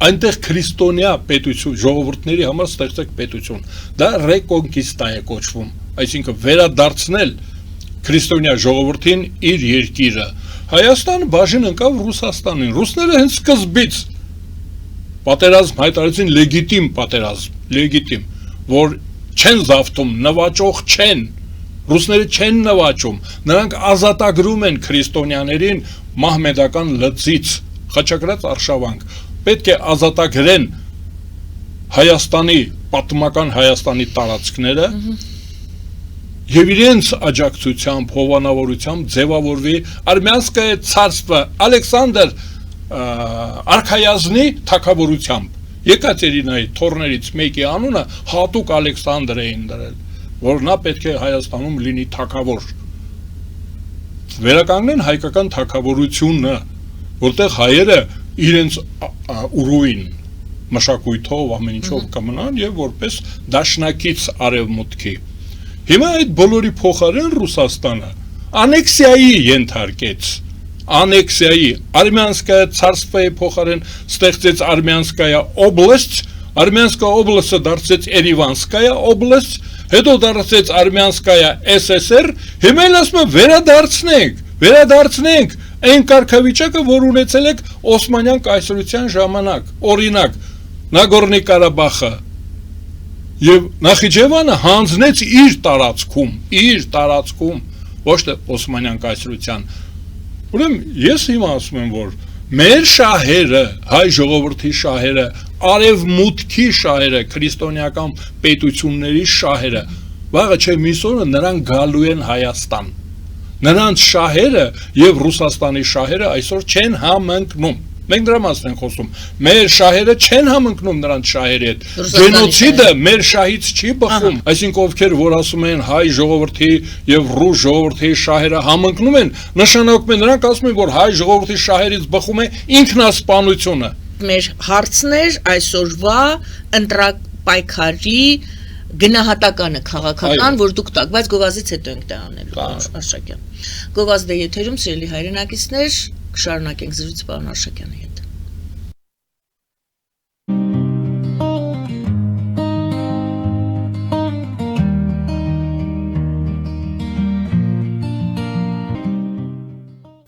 այնտեղ քրիստոնյա պետություն, ժողովուրդների համար ստեղծեք պետություն։ Դա ռեկոնկիստա է կոչվում, այսինքն վերադարձնել քրիստոնյա ժողովրդին իր երկիրը։ Հայաստանը բաժին ընկավ Ռուսաստանին։ Ռուսները հենց սկզբից պատերազմ հայտարարեցին, լեգիտիմ պատերազմ, լեգիտիմ, որ չեն զավթում, նվաճող չեն, ռուսները չեն նվաճում, նրանք ազատագրում են քրիստոնյաներին մահմեդական լծից, խաչակրած արշավանք, պետք է ազատագրեն Հայաստանի, պատմական Հայաստանի տարածքները եւ իրենց աջակցությամբ, հովանավորությամբ ձևավորվի Արմյանսկայե ցարստվը Ալեքսանդր Արքայազնի թագավորությամբ Եկատերինայի թորներից մեկի անունը հատուկ Ալեքսանդր էին դրել, որ նա պետք է Հայաստանում լինի թագավոր։ Վերականգնեն հայկական թագավորությունը, որտեղ հայերը իրենց ուրույն մշակույթով ամեն ինչով կմնան եւ որպես դաշնակից արևմուտքի։ Հիմա այդ բոլորի փոխարեն Ռուսաստանը անեքսիայի ենթարկեց, անեքսիայի Արմյանսկայե ցարստվայի փոխարեն ստեղծեց Արմյանսկայա օբլաստ, Արմյանսկա օբլաստը դարձեց Երևանսկայա օբլաստ, հետո դարձեց Արմյանսկայա SSR, հիմա ասում են վերադարձնենք այն կարգավիճակը, որ ունեցել եք Օսմանյան կայսրության ժամանակ, օրինակ Նագորնի Ղարաբաղը եւ Նախիջևանը հանձնեց իր տարածքում, ոչ թե Օսմանյան կայսրության։ Ուրեմն ես հիմա ասում եմ, որ մեր շահերը, հայ ժողովրդի շահերը, արևմուտքի շահերը, քրիստոնեական պետությունների շահերը, վաղը չէ միսօրը նրանք գալու են Հայաստան։ Նրանց շահերը եւ Ռուսաստանի շահերը այսօր չեն համընկնում։ Մենք դրա մասին ենք խոսում։ Մեր շահերը չեն համընկնում նրանց շահերի հետ։ Գենոցիդը մեր շահից չի բխում։ Այսինքն ովքեր որ ասում են հայ ժողովրդի եւ ռուս ժողովրդի շահերը համընկնում են, նշանակում է նրանք ասում են, որ հայ ժողովրդի շահերից բխում է ինքնասպանությունը։ Մեր հարցն էր այսօրվա ընտրապայքարի գնահատականը քաղաքական, որ դուք տակ, բայց գովազդից հետո ենք դա անելու, Արշակյան։ Գովազդը եթերում, սիրելի հայրենակիցներ, կշարունակենք զրույցը պարոն Արշակյանի հետ։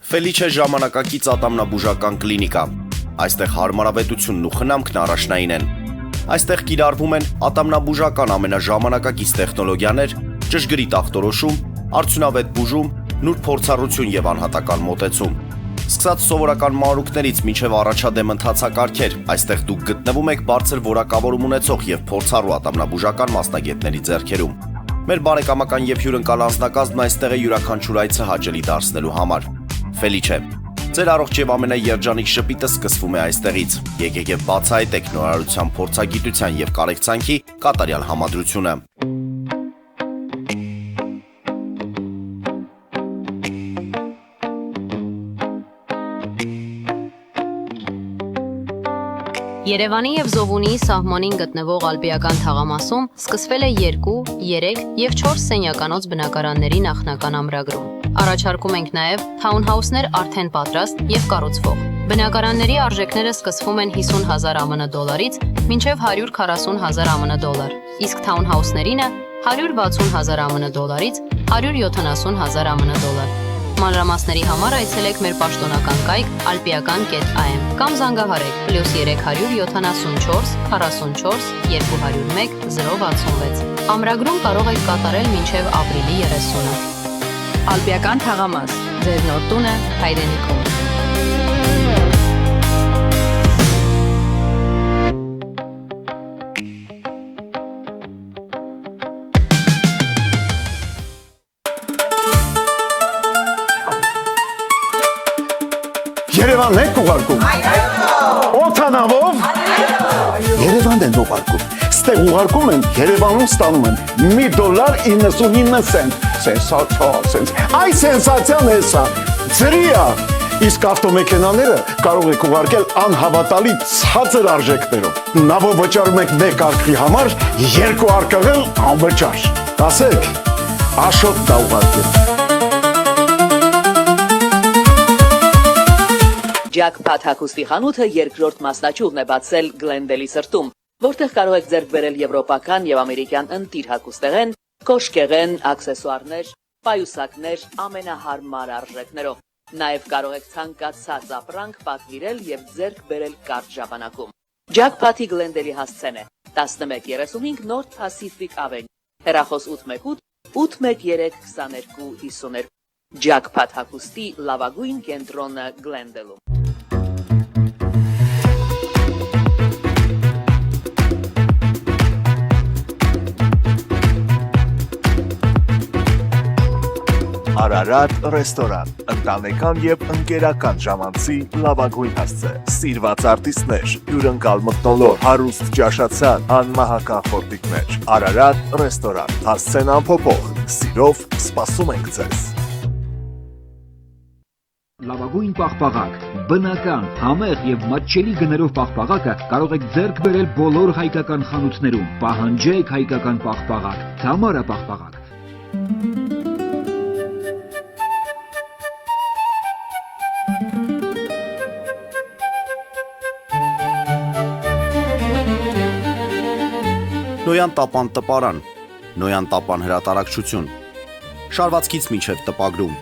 Ֆելիչե ժամանակակից ատամնաբուժական կլինիկա։ Այստեղ հարմարավետությունն ու խնամքն առաջնային են։ Այստեղ կիրառվում են ատամնաբուժական ամենաժամանակակից տեխնոլոգիաներ, ճշգրիտ ախտորոշում, արդյունավետ բուժում, նուրբ փորձառություն եւ անհատական մոտեցում։ Սկսած սովորական մանրուքներից մինչև առաջադեմ ընթացակարգեր, այստեղ դուք գտնվում եք բարձր որակավորում ունեցող եւ փորձառու ատամնաբուժական մասնագետների ձեռքերում։ Մեր բարեկամական եւ հյուրընկալ անձնակազմն այստեղ է յուրաքանչյուր այցը հաճելի դարձնելու համար։ Ֆելիչե, ձեր առողջ եւ ամենաերջանիկ շպիտը սկսվում է այստեղից։ Եկեք եւ բացահայտեք նորարարության, փորձագիտության եւ կարեկցանքի կատարյալ համադրությունը։ Երևանի եւ Զովունիի սահմանին գտնվող ալպիական թաղամասում սկսվել է 2, 3 եւ 4 սենյականոց բնակարանների նախնական ամրագրում։ Առաջարկում ենք նաեւ թաունհաուսներ արդեն պատրաստ եւ կառուցվող։ Բնակարանների արժեքները սկսվում են 50,000 ԱՄՆ դոլարից մինչև 140,000 ԱՄՆ դոլար, իսկ թաունհաուսներինը 160,000 ԱՄՆ դոլարից 170,000 ԱՄՆ դոլար։ Մանրամասների համար այցելեք մեր պաշտոնական կայք alpiakan.am կամ զանգահարեք +374 44 201 066։ Ամրագրում կարող եք կատարել մինչև ապրիլի 30-ը։ Ալպիական թաղամաս, ձեր նոր տունը հայրենիքում։ Երևանն եք ուղարկում։ Օթանավով։ Երևանն են ուղարկում։ Ստեղ ուղարկում են, Երևանում ստանում են $1.99 սենտ։ Սենսացիա, սենս։ Այ սենսացիան էսա։ Ծրիա։ Իսկ ավտոմեքենաները կարող եք ուղարկել անհավատալի ցածր արժեքներով։ Նավով վճարում եք 1 արկղի համար 2 արկղ անվճար։ Ասեք, Աշոտ դա ուղարկել։ Jackpot հագուստի խանութը երկրորդ մասնաճյուղն է բացել Գլենդելի սրտում, որտեղ կարող եք ձեռք բերել եվրոպական եւ ամերիկյան ընտիր հագուստեղեն, կոշկեղեն, աքսեսուարներ, պայուսակներ ամենահարմար արժեքներով։ Նաեւ կարող եք ցանկացած ապրանք պատվիրել եւ ձեռք բերել կարճ ժամանակում։ Jackpot-ի Գլենդելի հասցեն է 1135 North Pacific Avenue, հեռախոս 818 813 2252 Jackpot հագուստի լավագույն կենտրոնը Գլենդելում։ Արարատ ռեստորան, ընտանեկան եւ ընկերական ժամանցի լավագույն հասցե, սիրված արտիստներ, հյուրընկալ մթնոլորտ, հարուստ ճաշացան, անմահական խորտիկներ, Արարատ ռեստորան, հասցեն անփոփոխ, սիրով սպասում ենք ձեզ։ Լավագույն պաղպաղակ, բնական, համեղ եւ մատչելի գներով պաղպաղակը կարող եք ձեռք բերել բոլոր հայկական խանութներում։ Պահանջեք հայկական պաղպաղակ, Թամարա պաղպաղակ։ Նոյան տապան տպարան, Նոյան տապան հրատարակչություն, շարվածքից մինչև տպագրում,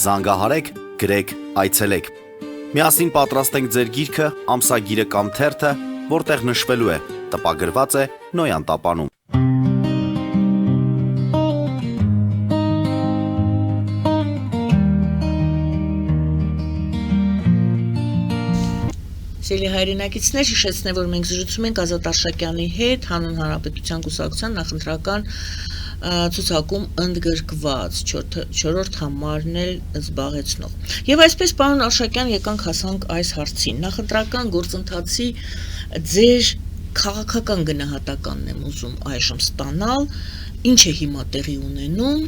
զանգահարեք, գրեք, այցելեք, միասին պատրաստենք ձեր գիրքը, ամսագիրը կամ թերթը, որտեղ նշվելու է, տպագրված է Նոյան տապանում։ Սիրելի հայրենակիցներ, հիշեցնեմ, որ մենք զրուցում ենք Ազատ Արշակյանի հետ Հանուն Հանրապետության կուսակցության նախընտրական ցուցակում ընդգրկված 4-րդ համարն էլ զբաղեցնող։ Եվ այսպես, պարոն Արշակյան, եկանք հասանք այս հարցին։ Նախընտրական գործընթացի ձեր քաղաքական գնահատականն եմ ուզում այժմ ստանալ, ինչ է հիմա տեղի ունենում,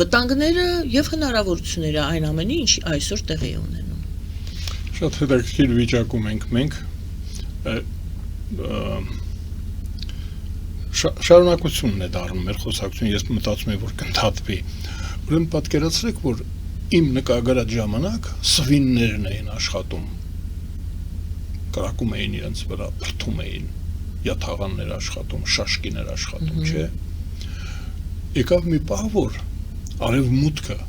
վտանգները եւ հնարավորությունները այն ամենի, ինչ այսօր տեղի է ունենում։ Շատ հետաքրքիր վիճակում ենք մենք, շարունակությունն է դառնում մեր խոսակցություն, ես մտածում եմ, որ կընդհատվի։ Ուրեմն պատկերացրեք, որ իմ նկարագրած ժամանակ սվիններն էին աշխատում, կրակում էին իրենց վրա, բրդում էին, յաթաղաններ աշխատում, շաշկիներ աշխատում, չէ։ Եկավ մի պահ, որ արևմուտքը,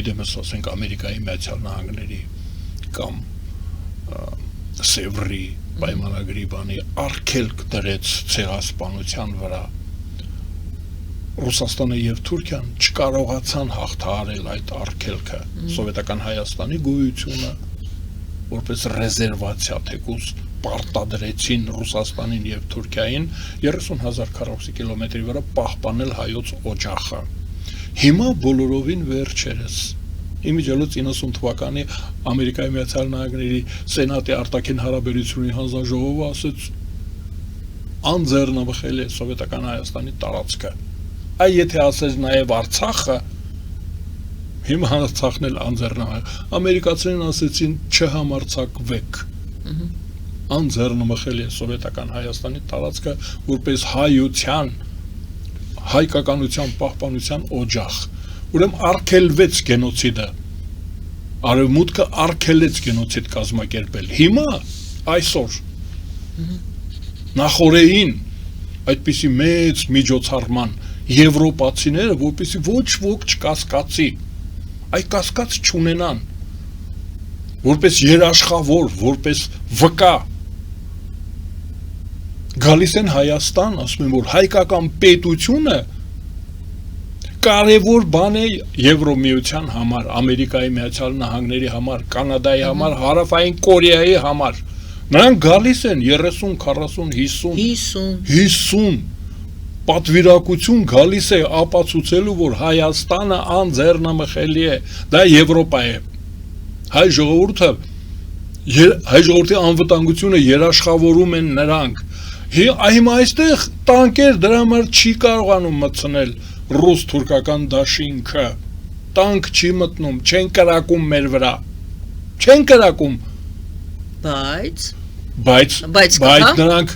իդեմս ասենք Ամերիկայի Միացյալ Նահանգների կամ Սևրի պայմանագրի բանի արգելք դրեց ցեղասպանության վրա, Ռուսաստանը եւ Թուրքիան չկարողացան հաղթահարել այդ արգելքը, սովետական Հայաստանի գոյությունը որպես ռեզերվացիա թեկուզ պարտադրեցին Ռուսաստանին եւ Թուրքիային 30,000 քառակուսի կիլոմետրի վրա պահպանել հայոց օջախը։ Հիմա բոլորովին վերջերս Իմիջիալոց 90 թվականի Ամերիկայի Միացյալ Նահանգների Սենատի արտաքին հարաբերությունների հանձնաժողովը ասեց անձեռնամխել է սովետական Հայաստանի տարածքը։ Այ եթե ասես նաև Արցախը, հիմա Արցախն էլ անձեռնամխել։ Ամերիկացիներն ասեցին չհամարձակվեք։ Անձեռնամխել է սովետական Հայաստանի տարածքը որպես հայության, հայկականության պահպանության օջախ։ Ուրեմն արգելվեց գենոցիդը, արևմուտքը արգելեց գենոցիդ կազմակերպել, հիմա, այսօր, նախորդին այդպիսի մեծ միջոցառման եվրոպացիները, որպեսզի ոչ ոք չկասկածի, այ կասկած չունենան, որպես երաշխավոր, որպես վկա, գալիս են Հայաստան, ասում են, որ հայկական պետությունը կարևոր բան է Եվրոմիության համար, Ամերիկայի Միացյալ Նահանգների համար, Կանադայի համար, Հարավային Կորեայի համար։ Նրանք գալիս են 30, 40, 50 պատվիրակություն գալիս է ապացուցելու, որ Հայաստանը անձեռնամխելի է, դա Եվրոպա է։ Հայ ժողովրդի անվտանգությունը երաշխավորում են նրանք։ Հիմա այստեղ տանկեր դրա համար չի կարողանում մտցնել ռուս-թուրքական դաշինքը, տանկ չի մտնում, չեն կրակում մեր վրա։ Չեն կրակում, բայց նրանք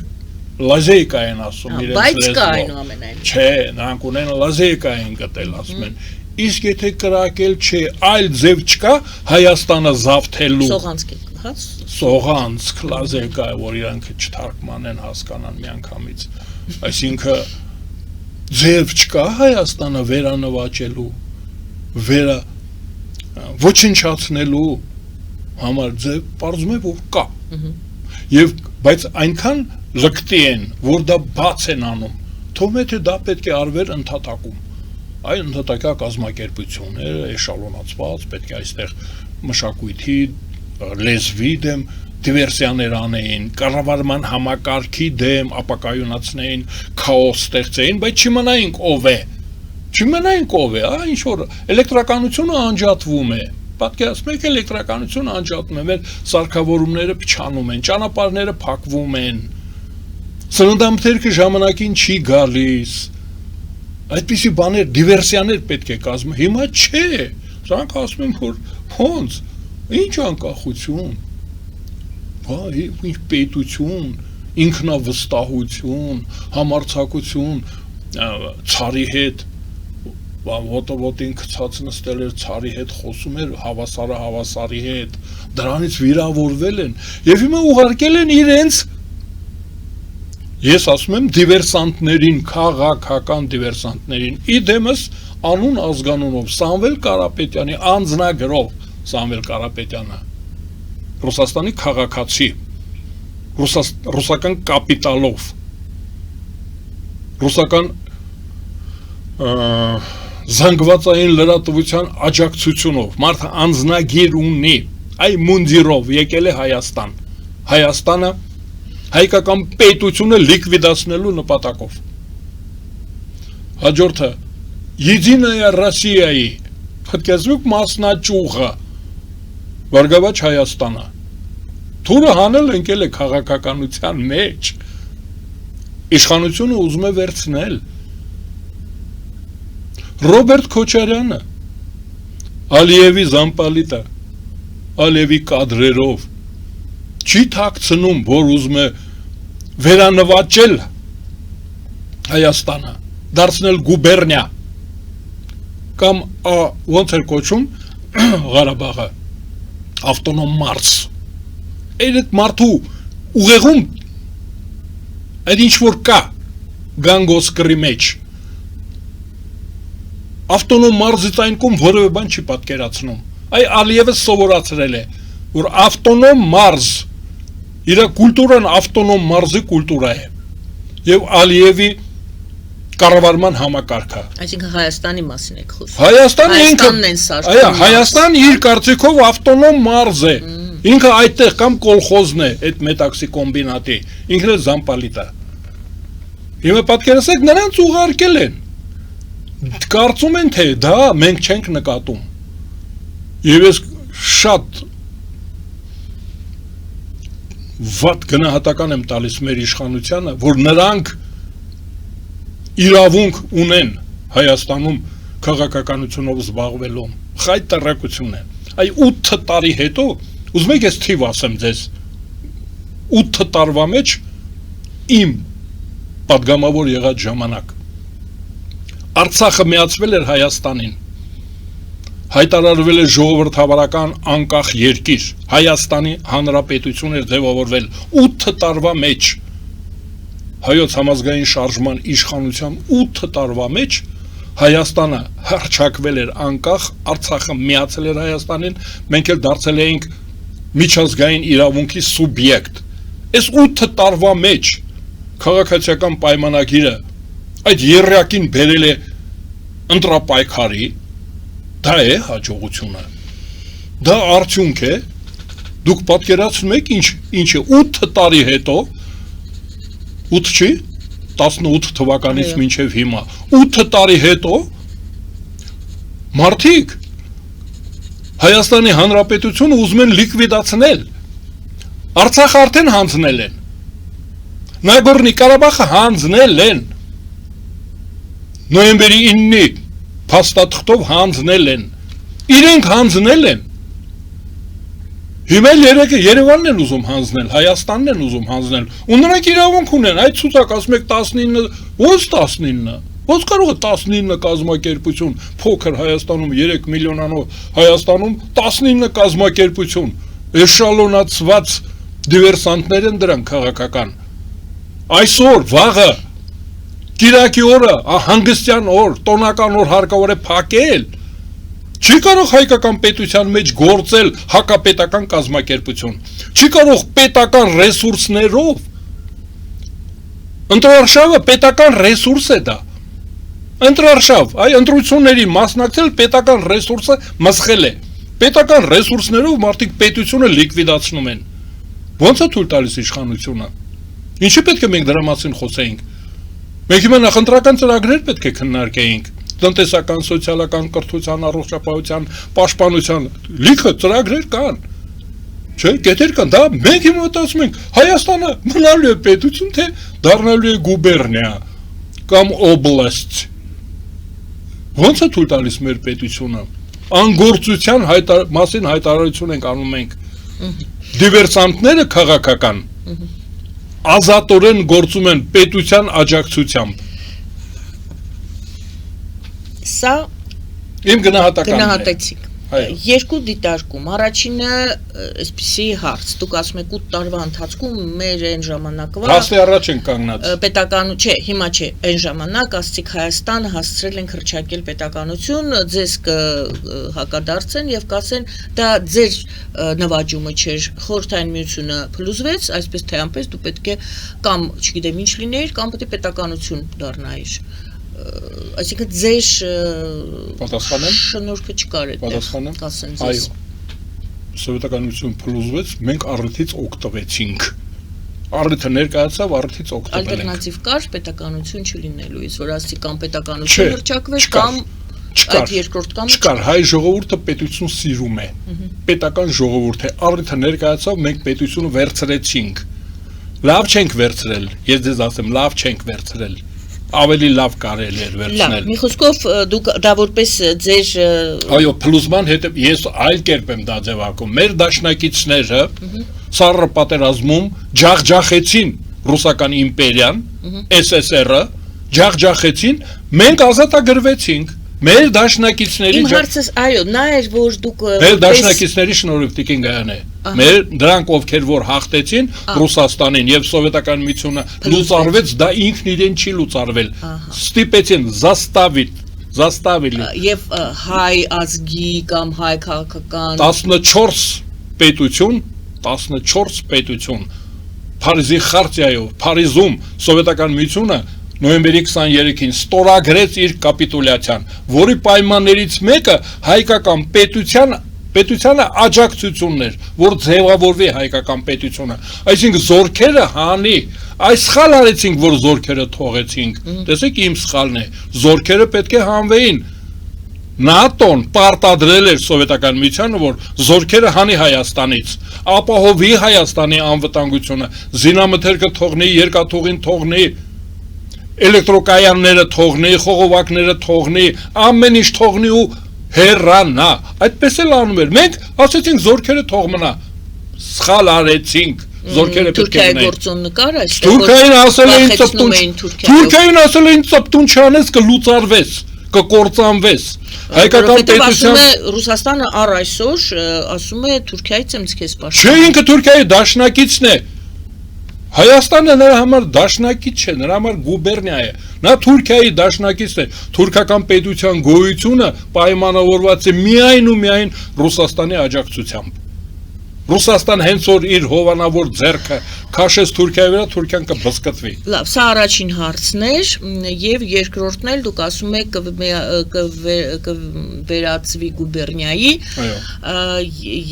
լազեյկա են ասում իրենց բայց կա լեզվով։ այնուամենայնիվ։ Չէ, նրանք ունեն լազեյկա են գտել, ասում են։ Իսկ եթե կրակել չէ, այլ ձև չկա Հայաստանը զավթելու։ Սողանցքի, հա։ Սողանցք լազեյկա է, որ իրանք չթարգմանեն, հասկանան միանգամից։ Այսինքն ձև չկա Հայաստանը վերանվաճելու, ոչնչացնելու համար ձև պարզում է, որ կա։ Բայց այնքան լկտի են, որ դա բաց են անում, թող թե դա պետք է արվեր ընդհատակում։ Այ ընդհատակա կազմակերպությունները էշալոնացված, պետք է այստեղ մշակույթի, լեզվի դեմ դիվերսիաներ անեին, կառավարման համակարգի դեմ ապակայունացնեին, քաոս ստեղծեին, բայց չիմանայինք ով է, ինչ որ էլեկտրականությունը անջատվում է, պատկերացնում եք էլեկտրականությունը անջատում է, մեր սարքավորումները փչանում են, ճանապարհները փակվում են, սննդամթերքը ժամանակին չի գալիս, այդպիսի բաներ, դիվերսիաներ պետք է կազմել, հիմա չէ, սրանք ասում են, որ ոնց, ինչ անկախություն, ինչ պետություն, ինքնավստահություն, համարձակություն, ցարի հետ, ոտին գցած նստել էր ցարի հետ խոսում էր հավասարը հավասարի հետ, դրանից վիրավորվել են եւ հիմա ուղարկել են իրենց, ես ասում եմ դիվերսանտներին, քաղաքական դիվերսանտներին, իդեմս անուն ազգանունով Սամվել Կարապետյանի անձնագրով Սամվել Կարապետյանը Ռուսաստանի քաղաքացի, ռուսական կապիտալով, ռուսական զանգվածային լրատվության աջակցությունով, մարդը անձնագիր ունի, այ մունդիրով եկել է Հայաստան, Հայաստանը հայկական պետությունը լիկվիդացնելու նպատակով։ Հաջորդը Եդինայա Ռոսիայի պատկերացրուք մասնաճյուղը Վարգավաճ Հայաստանը թուրը հանել ընկել է քաղաքականության մեջ, իշխանությունը ուզում է վերցնել։ Ռոբերտ Քոչարյանը Ալիևի զամպալիտը, Ալիևի կադրերով չի թաքցնում, որ ուզում է վերանվաճել Հայաստանը, դարձնել գուբերնիա կամ ոնց էր կոչում Ղարաբաղը ավտոնոմ մարզ։ Այդ մարդու ուղեղում այդ ինչ որ կա գանգոսկրի մեջ ավտոնոմ մարզից այն կողմ որևէ բան չի պատկերացնում։ Այ Ալիևը սովորացրել է, որ ավտոնոմ մարզ իր կուլտուրան ավտոնոմ մարզի կուլտուրա է եւ Ալիևի կառավարման համակարգը։ Այսինքն Հայաստանի մասին եք խոսում։ Հայաստանն են սարքում։ Այո, Հայաստանը իր կարծիքով ավտոնոմ մարզ է։ Ինքը այդտեղ կամ կոլխոզն է, այդ մետաքսի կոմբինատի, ինքն է զամպալիտա։ Հիմա պատկերացեք, նրանց ուղարկել են։ Կարծում են, թե դա մենք չենք նկատում։ Եվ ես շատ վատ գնահատական եմ տալիս մեր իշխանությանը, որ նրանք իրավունք ունեն Հայաստանում քաղաքականությունով զբաղվելու, խայտ տրակություն է։ Այ 8 տարի հետո, ուզում եք ես թիվ ասեմ ձեզ, 8 տարվա մեջ իմ պատգամավոր եղած ժամանակ Արցախը միացվել էր Հայաստանին, հայտարարվել է ժողովրդավարական անկախ երկիր, Հայաստանի Հանրապետություն էր ձևավորվել 8 տարվա մեջ, հայոց համազգային շարժման իշխանության 8 տարվա մեջ Հայաստանը հռչակվել էր անկախ, Արցախը միացել էր Հայաստանին, մենք էլ դարձել էինք միջազգային իրավունքի սուբյեկտ։ Այս 8 տարվա մեջ քաղաքացիական պայմանագիրը այդ երրակին բերել է ընտրապայքարի, դա է հաջողությունը, դա արդյունք է, դուք պատկերացնում եք ինչ է 8 տարի հետո, 8 չի, 18 թվականից մինչև հիմա, 8 տարի հետո, մարդիկ Հայաստանի Հանրապետությունը ուզում են լիկվիդացնել, Արցախը արդեն հանձնել են, Նագորնի Կարաբախը հանձնել են, նոյեմբերի 9-ի փաստաթղթով հանձնել են, իրենք հանձնել են։ Հիմա երեքը Երևանն են ուզում հանձնել, Հայաստանն են ուզում հանձնել։ Ու նրանք իրավունք ունեն, այդ ցուցակ ասում եք 19, ո՞նց 19-ը։ Ոնց կարող է 19 կազմակերպություն, փոքր Հայաստանում 3 միլիոնանով Հայաստանում 19 կազմակերպություն, էշալոնացված դիվերսանտներ են դրանք քաղաքական։ Այսօր, վաղը, կիրակի օրը, հանգստյան օր, տոնական օր հարկավոր է փակել։ Չի կարող հայկական պետության մեջ գործել հակապետական կազմակերպություն։ Չի կարող պետական ռեսուրսներով։ Ընտրարշավը պետական ռեսուրս է դա։ Ընտրարշավ, այ ընտրությունների մասնակցել պետական ռեսուրսը մսխել է։ Պետական ռեսուրսներով մարդիկ պետությունը լիկվիդացնում են։ Ոնց է թույլ տալիս իշխանությունը։ Ինչի պետք է մենք դրա մասին խոսեինք։ Մենք հիմա նախընտրական ծրագրեր պետք է քննարկեինք։ Տնտեսական, սոցիալական, կրթության, առողջապահության, պաշտպանության լիքը ծրագրեր կան։ Չէ, կետեր կան, դա մենք հիմա մտածում ենք, Հայաստանը մնալու է պետություն, թե դառնալու է գուբերնիա կամ օբլաստ։ Ոնց է թույլ տալիս մեր պետությունը։ Անգործության մասին հայտարարություն ենք անում մենք։ Դիվերսանտները քաղաքական ազատորեն գործում են պետության աջակցությամբ։ Սա իմ գնահատեցիք։ Երկու դիտարկում։ Առաջինը այսպիսի հարց, դուք ասում եք 8 տարվա ընթացքում մեր այն ժամանակվա Հաստի առաջ են կանգնած։ Պետական, չէ, հիմա չէ, այն ժամանակ ասցիք Հայաստանը հասցրել են քրչակել պետականություն, ձեզ կհակադարձեն եւ կասեն դա ձեր նվաճումը չէր, խորհրդային միությունը փլուզվեց, այսպես թե այնպես դու պետք է կամ, չգիտեմ, ինչ լինեիր, կամ պետք է պետականություն դառնայիր։ Այսինքն ձեր պատասխանեմ շնորհքը չկար այդտեղ պատասխանեմ ասեն ձեզ սովետականություն փլուզվեց մենք առիթից օգտվեցինք առիթը ներկայացավ առիթից օգտվել ենք ալտերնատիվ կար պետականություն չլինելու իսկ որ ասի կամ պետականություն հրճակվեց կամ այդ երկրորդ կամ չկար հայ ժողովուրդը պետություն սիրում է պետական ժողովուրդ է առիթը ներկայացավ մենք պետությունը վերցրեցինք լավ չենք վերցրել ես ձեզ ասեմ լավ չենք վերցրել ավելի լավ կարելի էր վերցնել։ Մի խոսքով դուք դա որպես ձեր այո, փլուզման հետ ես այլ կերպ եմ դա ձևակում։ Մեր դաշնակիցները սառը պատերազմում ջախջախեցին ռուսական իմպերիան, SSR-ը, ջախջախեցին, մենք ազատագրվեցինք։ Մեր դաշնակիցների Իմ հարցս այո, նա էր որ դուք Մեր դաշնակիցների շնորհիվ Տիկին Գայանե մեր դրանք ովքեր որ հաղթեցին Ռուսաստանին եւ սովետական միությունը լուծարվեց դա ինքն իրեն չի լուծարվել ստիպեցին zastavili եւ հայ ազգի կամ հայ քաղաքական 14 պետություն Փարիզի խարտիայով Փարիզում սովետական միությունը նոյեմբերի 23-ին ստորագրեց իր կապիտուլյացիան, որի պայմաններից մեկը հայկական պետությանը աջակցությունն էր, որ ձևավորվի հայկական պետությունը։ Այսինքն զորքերը հանի, այս սխալ արեցինք, որ զորքերը թողեցինք։ Տեսեք իմ սխալն է։ Զորքերը պետք է հանվեին։ ՆԱՏՕ-ն պարտադրել էր սովետական միությանը, որ զորքերը հանի Հայաստանից, ապահովի Հայաստանի անվտանգությունը, զինամթերքը թողնի, երկաթուղին թողնի, էլեկտրոկայանները թողնի, խողովակները թողնի, ամեն ինչ թողնի ու հեռանա։ Այդպես էլ անում էր։ Մենք ասեցինք զորքերը թող մնա։ Սխալ արեցինք։ Զորքերը պետք է մնային։ գործոն նկար այս Թուրքիային ասել էին ծպտուն։ Թուրքիային ասել էին ծպտուն չանես կլուծարվես, կկործանվես։ Հայկական պետությունը Ռուսաստանը առ այսօր ասում է Թուրքիայից եմ քեզ պաշտպանում։ Չէ, ինքը Թուրքիայի դաշնակիցն է։ Հայաստանը նրա համար դաշնակից չէ, նրա համար գուբերնիա է։ Նա Թուրքիայի դաշնակիցն է։ Թուրքական պետության գոյությունը պայմանավորված է միայն ու միայն Ռուսաստանի աջակցությամբ։ Ռուսաստան հենց որ իր հովանավոր ձեռքը քաշեց Թուրքիայի վրա, Թուրքիան կբզկտվի։ Լավ, սա առաջին հարցն էր եւ երկրորդն էլ դուք ասում եք կվերածվի գուբերնիայի։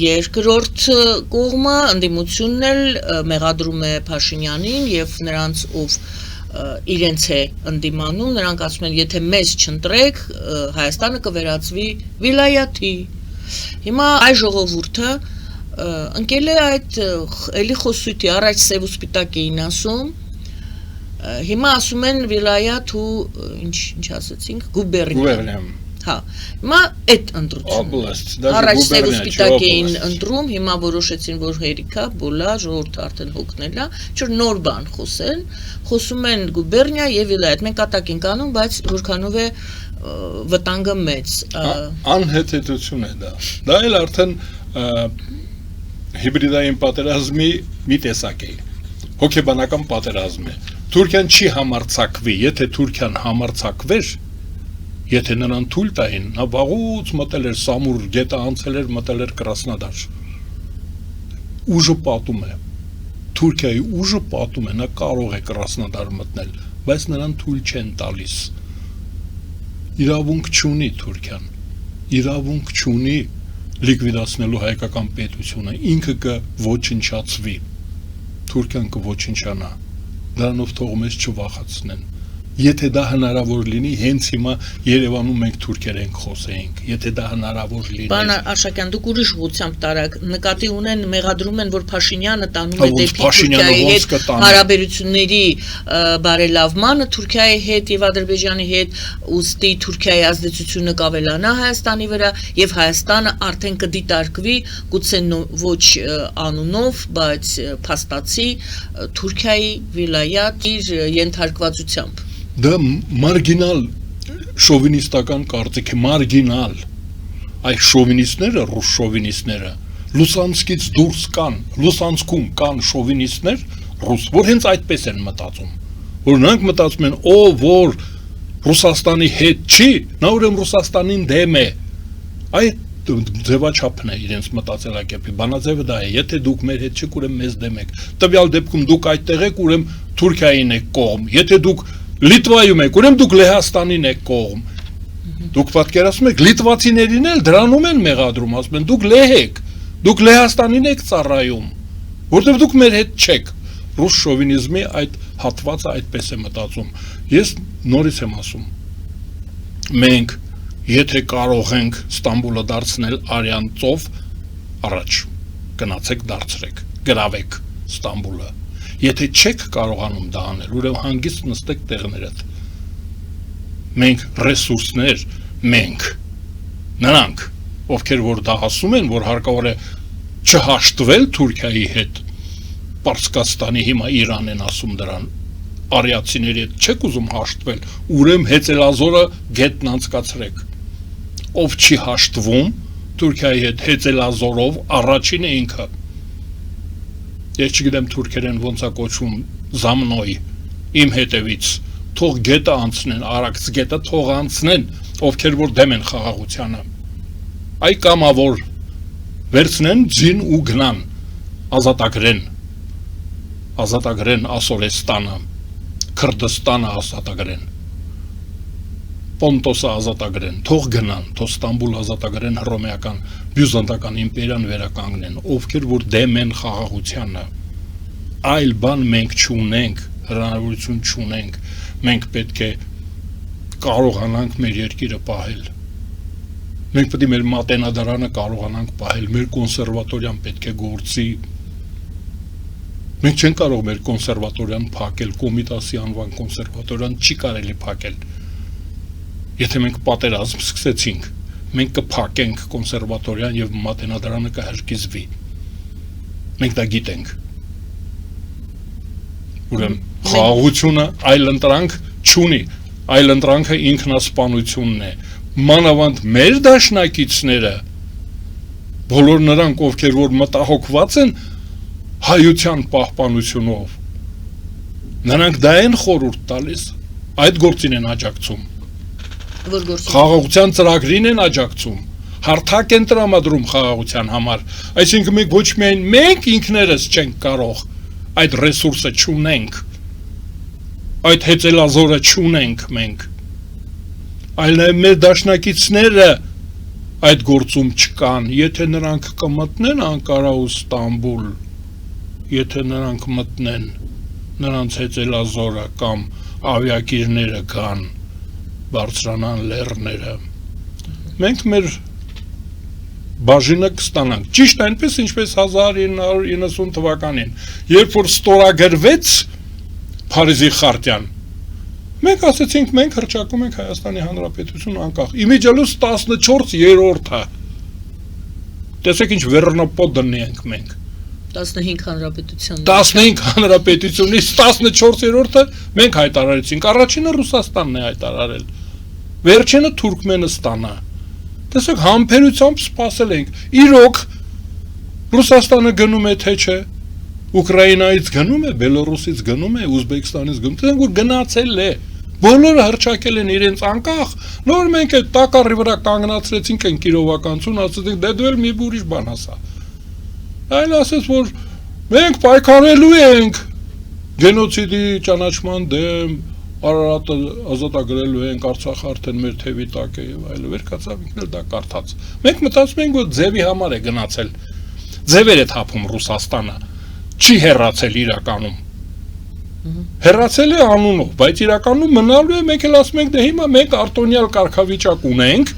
Երկրորդ կողմը ընդդիմությունն էլ մեղադրում է Փաշինյանին եւ նրանց ով իրենց է ընդդիմանում, նրանք ասում են, եթե մեզ չընտրեք, Հայաստանը կվերածվի վիլայաթի։ Հիմա այ ժողովուրդը ընկել է այդ էլի խոսույթի առաջ սև ու սպիտակ էին ասում հիմա ասում են վիլայաթ ու ինչ ասացինք գուբերնիա Հա, հիմա այդ ընտրությունը։ Առաջ սև ու սպիտակ էին ընտրում, հիմա որոշեցին, որ հերիքա, բոլա, ժողովուրդը արդեն հոգնել է, չէ՞ նոր բան խոսում են գուբերնիա եւ վիլայետ։ Մենք կատակ ենք անում, բայց որքանով է վտանգը մեծ։ Անհեթեթություն է դա։ Դա էլ արդեն հիբրիդային պատերազմի մի տեսակ է։ Հոգեբանական պատերազմ է։ Թուրքիան չի համարձակվի, եթե Թուրքիան համարձակվեր, եթե նրան թույլ տային, նա վաղուց մտել էր Սամուր գետը անցել էր, մտել էր Կրասնոդար։ Ուժը պատում է։ Թուրքիայի ուժը պատում է, նա կարող է Կրասնոդար մտնել, բայց նրան թույլ չեն տալիս։ Իրավունք չունի Թուրքիան։ Իրավունք չունի լիկվիդացնելու հայկական պետությունը, ինքը կոչնչացվի։ Թուրքիան կոչնչանա։ Դրանով թող մեզ չվախացնեն։ Եթե դա հնարավոր լինի, հենց հիմա Երևանում մենք թուրքերեն խոսեինք, եթե դա հնարավոր լինի։ Պարոն Աշակյան, դուք ուրիշ ուղղությամբ տարակ նկատի ունեն, մեղադրում են, որ Փաշինյանը տանում է դեպի Թուրքիայի հետ հարաբերությունների բարելավմանը, Թուրքիայի հետ եւ Ադրբեջանի հետ, ուստի Թուրքիայի ազդեցությունը կավելանա Հայաստանի վրա եւ Հայաստանը արդեն կդիտարկվի, գուցե ոչ անունով, բայց փաստացի Թուրքիայի վիլայետ իր ենթարկվածությամբ։ Դա մարգինալ շովինիստական կարծիք է, մարգինալ։ Այդ շովինիստները, ռուս շովինիստները, Լուսանսկից դուրս կան, Լուսանսկում կան շովինիստներ, ռուս, որ հենց այդպես են մտածում։ Որ նրանք մտածում են, որ Ռուսաստանի հետ չի, նա ուրեմն Ռուսաստանին դեմ է։ Այդ ձևաչափն է իրենց մտածելակերպի, բանաձևը դա է, եթե դուք մեր հետ չեք, ուրեմն մեզ դեմ եք։ Տվյալ դեպքում դուք այդտեղ եք, ուրեմն Թուրքիային եք կողմ, եթե դուք Լիտվայում եք, ուրեմն դուք Լեհաստանին եք կողմ։ Դուք պատկերացնում եք, լիտվացիներին էլ դրանում են մեղադրում, ասում են դուք լեհ եք, դուք Լեհաստանին եք ծառայում, որտեղ դուք մեր հետ չեք։ Ռուս շովինիզմի այդ հատվածը այդպես է մտածում։ Ես նորից եմ ասում, մենք եթե կարող ենք Ստամբուլը դարձնել արյան ծով, առաջ գնացեք դարձրեք, գրավեք Ստամբուլը։ Եթե չեք կարողանում դա անել, ուրեմն հանգիստ նստեք տեղներդ։ Մենք ռեսուրսներ, մենք նրանք, ովքեր որ դա ասում են, որ հարկավոր է չհաշտվել Թուրքիայի հետ, Պարսկաստանի հիմա Իրան են ասում դրան, արիացիների հետ չեք ուզում հաշտվել, ուրեմն հեծելազորը գետն անցկացրեք։ Ով չի հաշտվում Թուրքիայի հետ հեծելազորով, առաջինը ինքը։ Ես չգիտեմ թուրքերեն ոնց է կոչվում Զամնոյ, իմ հետևից, թող գետը անցնեն, Արաքս գետը թող անցնեն, ովքեր որ դեմ են խաղաղությանը։ Այ կամա որ վերցնեն ձին ու գնան, ազատագրեն Ասորեստանը, Քրդստանը ազատագրեն, Պոնտոսը ազատագրեն, թող գնան, թող Ստամբուլ ազատագրեն, հռոմեական, բյուզանդական իմպերիան վերականգնեն, ովքեր որ դեմ են խաղաղությանը։ Այլ բան մենք չունենք, հնարավորություն չունենք, մենք պետք է կարողանանք մեր երկիրը պահել։ Մենք պետք է մեր մատենադարանը կարողանանք պահել, մեր կոնսերվատորիան պետք է գործի։ Մենք չենք կարող մեր կոնսերվատորիան փակել, Կոմիտասի անվան կոնսերվատորիան չի կարելի փակել։ Եթե մենք պատերազմ սկսեցինք, մենք կփակենք կոնսերվատորիան եւ մատենադարանը կհրկիզվի։ Մենք դա գիտենք։ Ուրեմն խաղաղությունը այլ ընտրանք չունի, այլ ընտրանքը ինքնասպանությունն է։ Մանավանդ մեր դաշնակիցները, բոլոր նրանք, ովքեր որ մտահոգված են հայության պահպանությունով, նրանք դա են խորհուրդ տալիս, այդ գործին են աջակցում։ Խաղաղության ծրագրին են աջակցում, հարթակ են տրամադրում խաղաղության համար, այսինքն մենք ոչ միայն մենք ինքներս չենք կարող, այդ ռեսուրսը չունենք, այդ հեծելազորը չունենք մենք, այլ նաև մեր դաշնակիցները այդ գործում չկան, եթե նրանք կմտնեն Անկարա ու Ստամբուլ, եթե նրանք մտնեն, նրանց հեծելազորը կամ ավիակիրները կան, բարձրանան լեռները, մենք մեր բաժինը կստանանք, ճիշտ այնպես ինչպես 1990 թվականին, երբ որ ստորագրվեց Փարիզի խարտիան, Մենք ասեցինք, մենք հռչակում ենք Հայաստանի Հանրապետություն անկախ։ Իմիջիալուս 14-րդը։ Տեսեք ինչ վերնապոդն ենք մենք։ 15 հանրապետության 15 հանրապետությունից 14-րդը մենք հայտարարեցինք։ Առաջինը Ռուսաստանն է հայտարարել։ Վերջինը Թուրքմենստանը։ Տեսեք, համբերությամբ սպասել ենք։ Իրոք Ռուսաստանը գնում է թե չէ։ Ուկրաինայից գնում է, Բելոռուսից գնում է, Ուզբեկստանից գնում, տեսեք որ գնացել է։ Բոլորը հռչակել են իրենց անկախ, նոր մենք այդ տակառի վրա կանգնացրեցինք այն կիրովականություն, ասեցինք դե դու էլ մի ուրիշ բան ասա։ Այլ ասես որ մենք պայքարելու ենք գենոցիդի ճանաչման դեմ, Արարատը ազատագրելու ենք, Արցախը արդեն մեր թևի տակ է եւ այլն, վերկացավ ինքն էլ դա կարդաց։ Մենք մտածում ենք որ ձևի համար է գնացել։ Ձևեր է թափում Ռուսաստանը, չի հեռացել իրականում։ Հեռացել է անունով, բայց իրականում մնալու է, մենք էլ ասում ենք դե հիմա մենք արտոնյալ կարգավիճակ ունենք,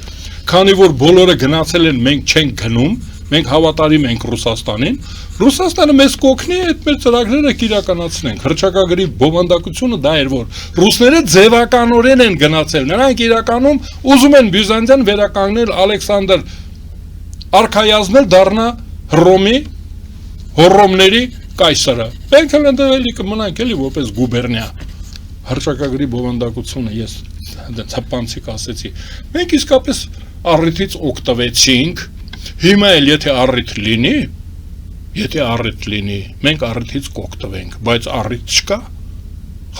քանի որ բոլորը գնացել են, մենք չենք գնում, մենք հավատարիմ ենք Ռուսաստանին, Ռուսաստանը մեզ կօգնի այդ մեր ծրագրերը կիրականացնենք։ Հռչակագրի բովանդակությունը դա էր, որ ռուսները ձևականորեն են գնացել, նրանք իրականում ուզում են Բյուզանդիան վերականգնել, Ալեքսանդր արքայազնել դառնա Հռոմների կայսրը։ Մենք էլ ընդդեմ կմնանք էլի որպես գուբերնիա։ Հռչակագրի բովանդակությունը ես ցապանցիկ ասեցի։ Մենք իսկապես առիթից օգտվեցինք։ Հիմա էլ եթե առիթ լինի, մենք առիթից կօգտվենք, բայց առիթ չկա,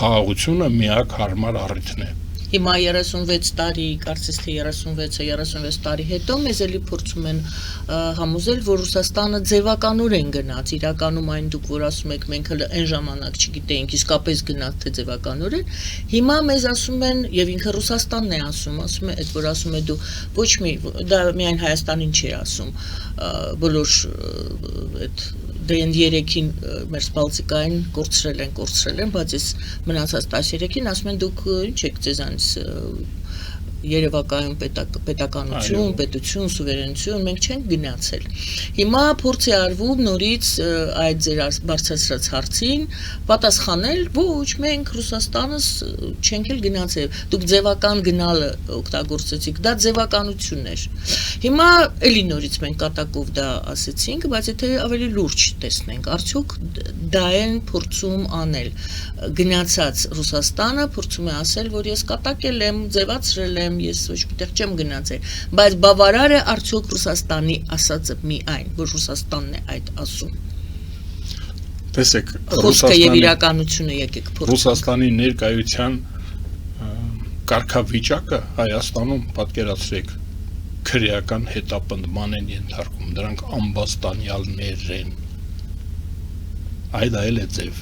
խաղաղությունը միակ հարմար առիթն է։ Հիմա 36 տարի, կարծես թե 36 տարի հետո մեզ էլի փորձում են համոզել, որ Ռուսաստանը ձևականորեն գնաց, իրականում այն դուք որ ասում եք մենք հələ այն ժամանակ չգիտեինք իսկապես գնաց թե ձևականորեն, հիմա մեզ ասում են եւ ինքը Ռուսաստանն է ասում է այդ որ ասում է դու ոչ մի դա միայն Հայաստանին չի ասում, բոլոր այդ դեն 3-ին մեր սպալցիկային կորցրել են, բայց ես մնացած 13-ին ասում են դուք ինչ եք ձեզանից երևակայում պետականություն, պետություն, սուվերենություն, մենք չենք գնացել։ Հիմա փորձ է արվում նորից այդ ձեր բարձրացրած հարցին պատասխանել, ոչ, մենք Ռուսաստանս չենք էլ գնացել, դուք ձևական գնալը օգտագործեցիք, դա ձևականություն էր։ Հիմա էլի նորից մենք կատակով դա ասեցինք, բայց եթե ավելի լուրջ տեսնենք, արդյոք դա են փորձում անել։ Գնացած Ռուսաստանը փորձում է ասել, որ ես կատակել եմ, ձևացրել եմ, ես ոչ միտեղ չեմ գնացել, բայց բավարար է արդյոք Ռուսաստանի ասածը միայն, որ Ռուսաստանն է այդ ասում։ Տեսեք, խոսքը եւ իրականությունը եկեք փորձենք։ Ռուսաստանի ներկայության կարգավիճակը Հայաստանում պատկերացրեք քրեական հետապնդման են ենթարկում, դրանք ամբաստանյալներ են։ Այդ այլ է ձև։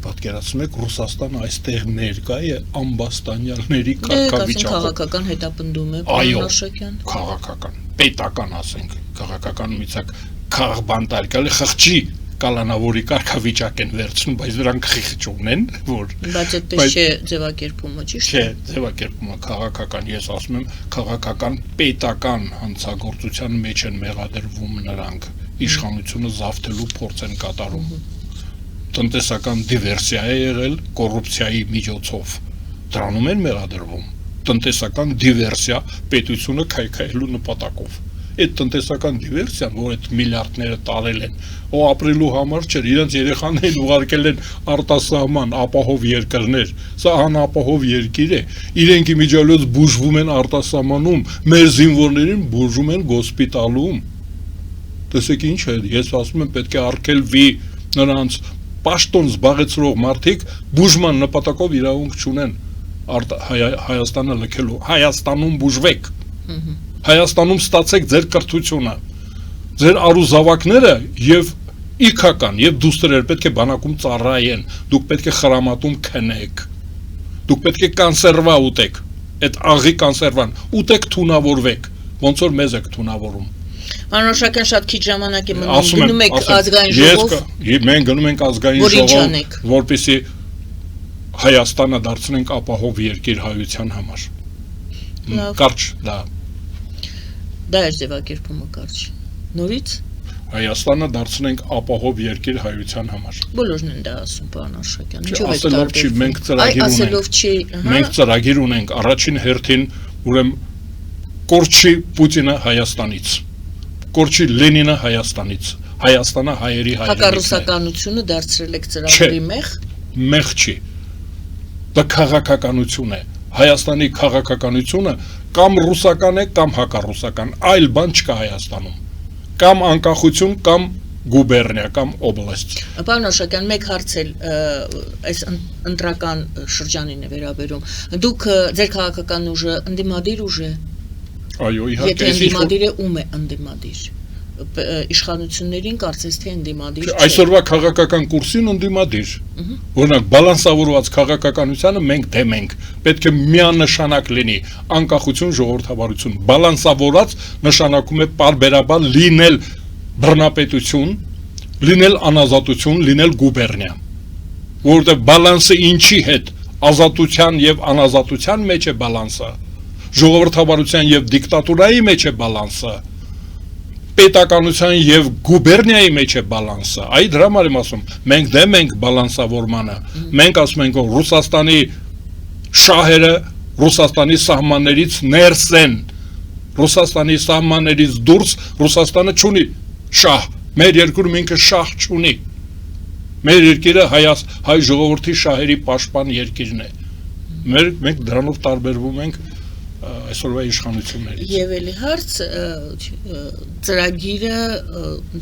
Պատկերացնում եք Ռուսաստանը այստեղ ներկա է ամբաստանյալների կարգավիճակով։ Քաղաքական հետապնդում է, այո, Նաշակյան։ Քաղաքական, պետական ասենք, քաղաքական միցակ քաղբանտարկալի խղճի կալանավորի կարգավիճակ են վերցնում, բայց դրանք խիղճ ունեն, որ բայց այդպես չէ ձևակերպումը, ճիշտ է։ Չէ, ձևակերպումը քաղաքական, ես ասում եմ, քաղաքական պետական հանցագործության մեջ են մեղադրվում նրանք, իշխանությունը զավթելու փորձ են կատարում։ Տնտեսական դիվերսիա է եղել կոռուպցիայի միջոցով, դրանում են մեղադրվում, տնտեսական դիվերսիա պետությունը քայքայելու նպատակով։ Այդ տնտեսական դիվերսիան, որ այդ միլիարդները տարել են, ու ապրելու համար չէր, իրենց երեխաներին ուղարկել են արտասահման ապահով երկրներ, սա անապահով երկիր է, իրենք իմիջիալոց բուժվում են արտասահմանում, մեր զինվորներին բուժում են գոսպիտալում։ Տեսեք ինչ է, ես ասում եմ պետք է արգելվի նրանց պաշտոն զբաղեցրող մարդիկ բուժման նպատակով իրավունք չունեն Հայաստանը լքելու, Հայաստանում բուժվեք, Հայաստանում ստացեք ձեր կրթությունը, ձեր արուզավակները եւ իքական եւ դուստրեր պետք է բանակում ծառայեն, դուք պետք է խրամատում քնեք, դուք պետք է կոնսերվա ուտեք, այդ աղի կոնսերվան ուտեք թունավորվեք, ոնց որ մեզ եք թունավորում։ Անորոշական շատ քիչ ժամանակ է մնում, գնում եք ազգային ժողով։ Մենք գնում ենք ազգային ժողով, որպեսզի Հայաստանը դարձնենք ապահով երկիր հայության համար։ Կարճ դա։ Դա է ձևակերպումը կարճ։ Նորից Հայաստանը դարձնենք ապահով երկիր հայության համար։ Բոլորն են դա ասում, պարոն Արշակյան։ Ասելով չի, մենք ծրագիր ասելով չի, Մենք ծրագիր ունենք առաջին հերթին, ուրեմն կորչի Պուտինը Հայաստանից, կորչի Լենինը Հայաստանից, Հայաստանը հայերի հայրենիքն է։ Հակառուսականությունը դարձրել եք ծրագրի մեղ։ Մեղ չի։ Դա քաղաքականություն է։ Հայաստանի քաղաքականությունը կամ ռուսական է, կամ հակառուսական, այլ բան չկա Հայաստանում։ Կամ անկախություն, կամ գուբերնիա, կամ օբլաստ։ Պարոն Արշակյան, մեկ հարց էլ այս ընտրական շրջանին է վերաբերում։ Դուք ձեր քաղաքական ուժը ընդդիմադիր ուժ է։ Այո, իհարկե։ Եթե ընդդիմադիր է, ում է ընդդիմադիր։ Իշխանություններին կարծես թե ընդդիմադիր չէ։ Այսօրվա քաղաքական կուրսին ընդդիմադիր։ Օրինակ, բալանսավորված քաղաքականությանը մենք դեմ ենք։ Պետք է միանշանակ լինի անկախություն, ժողովրդավարություն։ Բալանսավորված նշանակում է պարբերաբար լինել բռնապետություն, լինել անազատություն, լինել գուբերնիա։ Որովհետև բալանսը ինչի հետ, ազատության եւ անազատության մեջ է բալանսը, ժողովրդավարության եւ դիկտատուրայի մեջ է բալանսը, պետականության եւ գուբերնիայի մեջ է բալանսը։ Այ դրա համար եմ ասում, մենք դեմ ենք բալանսավորմանը։ Մենք ասում ենք, որ Ռուսաստանի շահերը Ռուսաստանի սահմաններից ներս են։ Ռուսաստանի սահմաններից դուրս Ռուսաստանը չունի շահ։ Մեր երկրում ինքը շահ չունի։ Մեր երկիրը հայ ժողովրդի շահերի պաշտպան երկիրն է։ Մենք դրանով տարբերվում ենք այսօրվա իշխանություններից։ Եվ էլի հարց ծրագիրը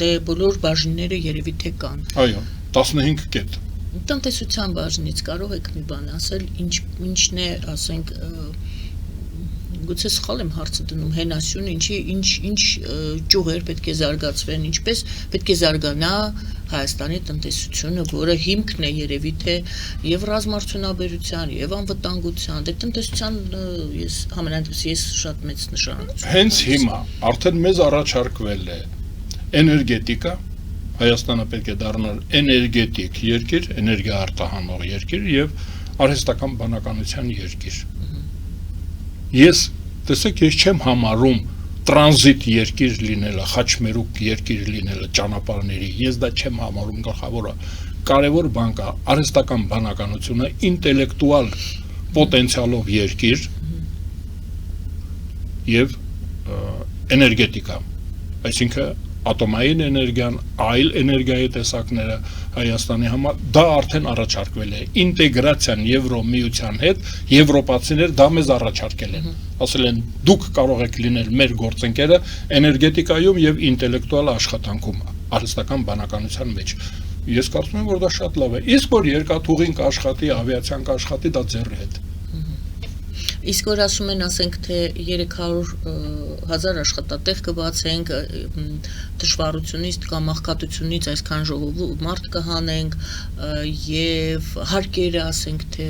դե բոլոր բաժինները երևի թե կան։ Այո, 15 կետ։ Տնտեսության բաժնից կարող եք մի բան ասել, ինչն է, ասենք, գուցե սխալ եմ հարցը դնում, հենասյուն, ինչ ճյուղեր պետք է զարգացվեն, ինչպես պետք է զարգանա Հայաստանի տնտեսությունը, որը հիմքն է երևի թե եւ ռազմարդյունաբերության, եւ անվտանգության, դե տնտեսության ես շատ մեծ նշանակություն։ Հենց հիմա արդեն մեզ առաջարկվել է էներգետիկա, Հայաստանը պետք է դառնալ էներգետիկ երկիր, էներգիա արտահանող երկիր եւ արհեստական բանականության երկիր։ Ես, տեսեք, ես չեմ համարում տրանզիտ երկիր լինելը, խաչմերուկ երկիր լինելը ճանապարհների, ես դա չեմ համարում գլխավորը։ Կարևոր բան կա, արհեստական բանականությունը, ինտելեկտուալ պոտենցիալով երկիր եւ էներգետիկա, այսինքն ատոմային էներգիան, այլ էներգիայի տեսակները Հայաստանի համար, դա արդեն առաջարկվել է, ինտեգրացիան Եվրոմիության հետ, եվրոպացիներ դա մեզ առաջարկել են, ասել են դուք կարող եք լինել մեր գործընկերը էներգետիկայում եւ ինտելեկտուալ աշխատանքում, արհեստական բանականության մեջ։ Ես կարծում եմ, որ դա շատ լավ է, իսկ որ երկաթուղին կաշխատի, ավիացիան կաշխատի, դա ձեռի հետ։ Իսկ որ ասում են, ասենք, թե 300,000 աշխատատեղ կբացենք, դժվարությունից կամ աղքատությունից այսքան ժողովուրդ կհանենք եւ հարկերը, ասենք, թե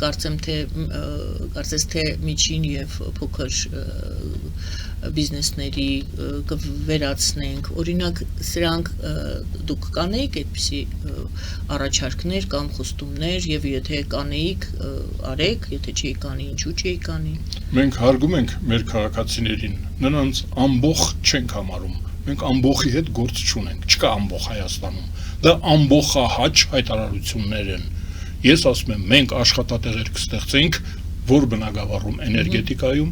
կարծես թե միջին եւ փոքր բիզնեսների կվերացնենք, օրինակ սրանք դուք կանեիք այդպիսի առաջարկներ կամ խոստումներ եւ եթե կանեիք արեք, եթե չի կանի, ինչու չի կանի։ Մենք հարգում ենք մեր քաղաքացիներին, նրանց ամբողջ չենք համարում, մենք ամբողջի հետ գործ չունենք, չկա ամբողջ Հայաստանում, դա ամբողջահաճ հայտարարություններ են։ Ես ասում եմ, մենք աշխատատեղեր կստեղծենք, որ բնագավառում էներգետիկայում,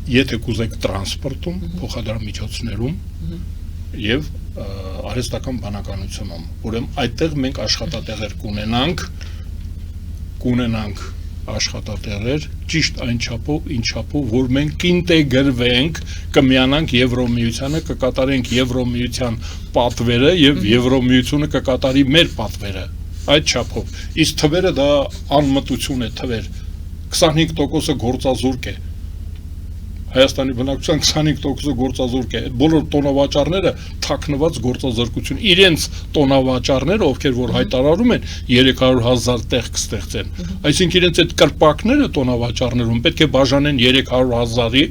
եթե կուզեք տրանսպորտում, փոխադրամիջոցներում եւ արհեստական բանականությունում, ուրեմն այդտեղ մենք աշխատատեղեր կունենանք աշխատատեղեր ճիշտ այն չափով, ինչ չափով, որ մենք կինտեգրվենք, կմիանանք Եվրոմիությանը, կկատարենք Եվրոմիության պատվերը եւ Եվրոմիությունը կկատարի մեր պատվերը, այդ չափով։ Իսկ թվերը դա անմտություն է թվեր, 25%-ը գործազուրկ է։ Հայաստանի բնակչության 25%-ը գործազուրկ է, բոլոր տոնավաճառները թաքնված գործազրկություն, իրենց տոնավաճառները, ովքեր որ հայտարարում են 300,000 տեղ կստեղծեն, այսինքն իրենց այդ կրպակները տոնավաճառներում պետք է բաժանեն 300,000-ի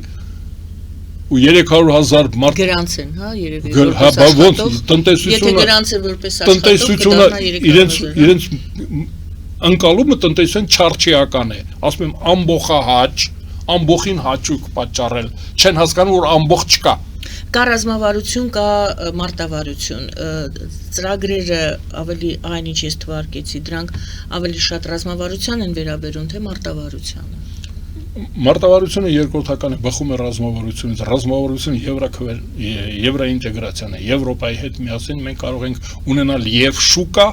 ու 300,000 մարդ գրանց են, հա, երևի որպես տնտեսությունը, եթե գրանց են որպես աշխատող, իրենց ընկալումը տնտեսության չարչիական է, ասում եմ ամբողջահաճ ամբողջին հաճույք պատճառել, չեն հասկանում, որ ամբողջ չկա։ կա ռազմավարություն, կա մարտավարություն, ծրագրերը ավելի այն ինչ ես թվարկեցի, դրանք ավելի շատ ռազմավարության են վերաբերում, թե մարտավարությանը։ Մարտավարությունը երկրորդական է, բխում է ռազմավարությունից, ռազմավարությունը եվրոինտեգրացիան է, Եվրոպայի հետ միասին մենք կարող ենք ունենալ եւ շուկա,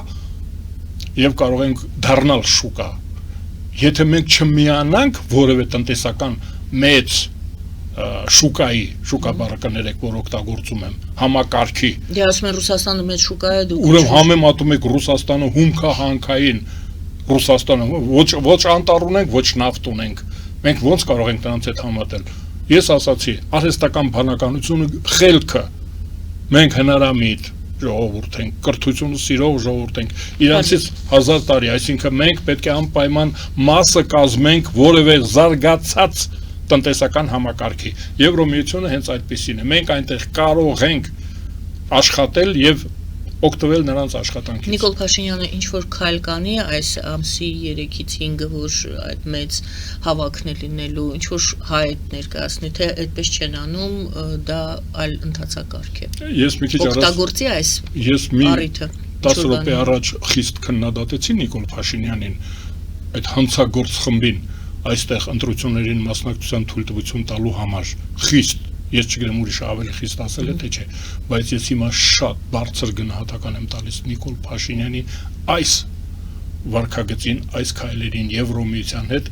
եւ կարող ենք դառնալ շուկա։ Եթե մենք չմիանանք որևէ տնտեսական մեծ շուկաբարականերեք, որ օգտագործում եմ, համակարգի։ Դե ասում են Ռուսաստանը մեծ շուկա է, դուք Ուրեմն համեմատում եք Ռուսաստանը հումքահանքային Ռուսաստանը, ոչ անտառ ունենք, ոչ նավթ ունենք։ Մենք ոնց կարող ենք նրանց հետ համատել։ Ես ասացի, արհեստական բանականությունը խելքը։ Մենք հնարամիտ ժողովուրդ ենք, կրթությունը սիրող ժողովուրդ ենք, իրանցից 1000 տարի, այսինքն մենք պետք է անպայման մասը կազմենք որևէ զարգացած տնտեսական համակարգի։ Եվրոմիությունը հենց այդպեսին է։ Մենք այնտեղ կարող ենք աշխատել եւ օգտվել նրանց աշխատանքից։ Նիկոլ Փաշինյանը ինչ որ քայլ կանի այս ամսի 3-ից 5-ը, որ այդ մեծ հավաքն է լինելու, ինչ որ հայտ ներկայացնի, թե այդպես չեն անում, դա այլ ընթացակարգ է։ Ես մի քիչ օգտագործի այս առիթը։ 10 րոպե առաջ խիստ քննադատեցի Նիկոլ Փաշինյանին, այդ հանցագործ խմբին այստեղ ընտրություններին մասնակցության թույլտվություն տալու համար խիստ, ես չգիտեմ ուրիշ ավելի խիստ ասել է թե չէ, բայց ես հիմա շատ բարձր գնահատական եմ տալիս Նիկոլ Փաշինյանի այս վարքագծին, այս քայլերին, Եվրոմիության հետ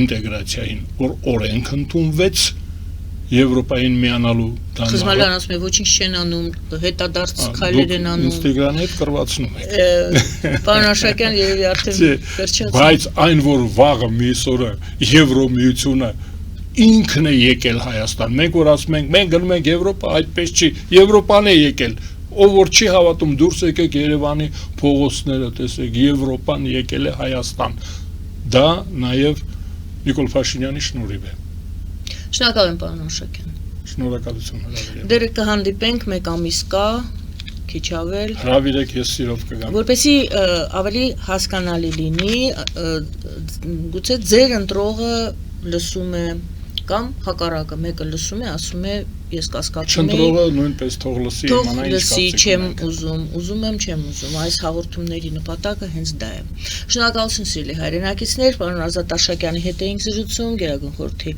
ինտեգրացիային, որ օրենք ընդունվեց Եվրոպային միանալու Խզմալյան ասում է, ոչինչ չեն անում, հետադարձ քայլեր են անում։ Ինստագրամի հետ կրվածնում եք։ Պարոն Աշակյան, երևի արդեն վերջացավ։ Բայց այն, որ վաղը մյուս օրը Եվրոմիությունը ինքն է եկել Հայաստան, մենք որ ասում ենք, մենք գնում ենք Եվրոպա, այդպես չի, Եվրոպան է եկել, ով որ չի հավատում, դուրս եկեք Երևանի փողոցները, տեսեք, Եվրոպան եկել է Հայաստան։ Դա նաև Նիկոլ Փաշինյանի շնորհիվ է։ Շնորհակալ եմ, պարոն Աշակյան։ Շնորհակալություն հրավիրել։ Դեռ կհանդիպենք, մեկ ամիս կա, քիչ ավել։ Հրավիրեք, ես սիրով կգամ։ Որպեսզի ավելի հասկանալի լինի, գուցե ձեր ընտրողը լսում է կամ հակառակը, մեկը լսում է, ասում է, ես կասկածում եմ։ Ընտրողը նույնպես թող լսի, իմանա ինչ կարծիք ունի։ Ուզում եմ, չեմ ուզում, այս հաղորդումների նպատակը հենց դա է։ Շնորհակալություն սիրելի հայրենակիցներ, պարոն Ազատ Աշակյանի հետ էինք զրուցում, Գերագույն խորհրդի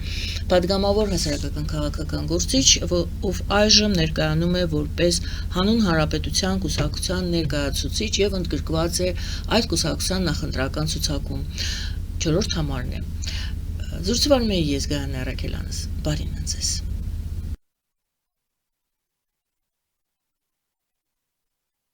падգամավոր հասարակական քաղաքական գործիչ, ով այժմ ներկայանում է որպես Հանուն Հանրապետության կուսակցության ներկայացուցիչ եւ ընդգրկված է այդ կուսակցության նախընտրական ցուցակում 4-րդ համարն է։ Զրուցվարում էի ես Գայանե Առաքելյանս, բարին ձեզ։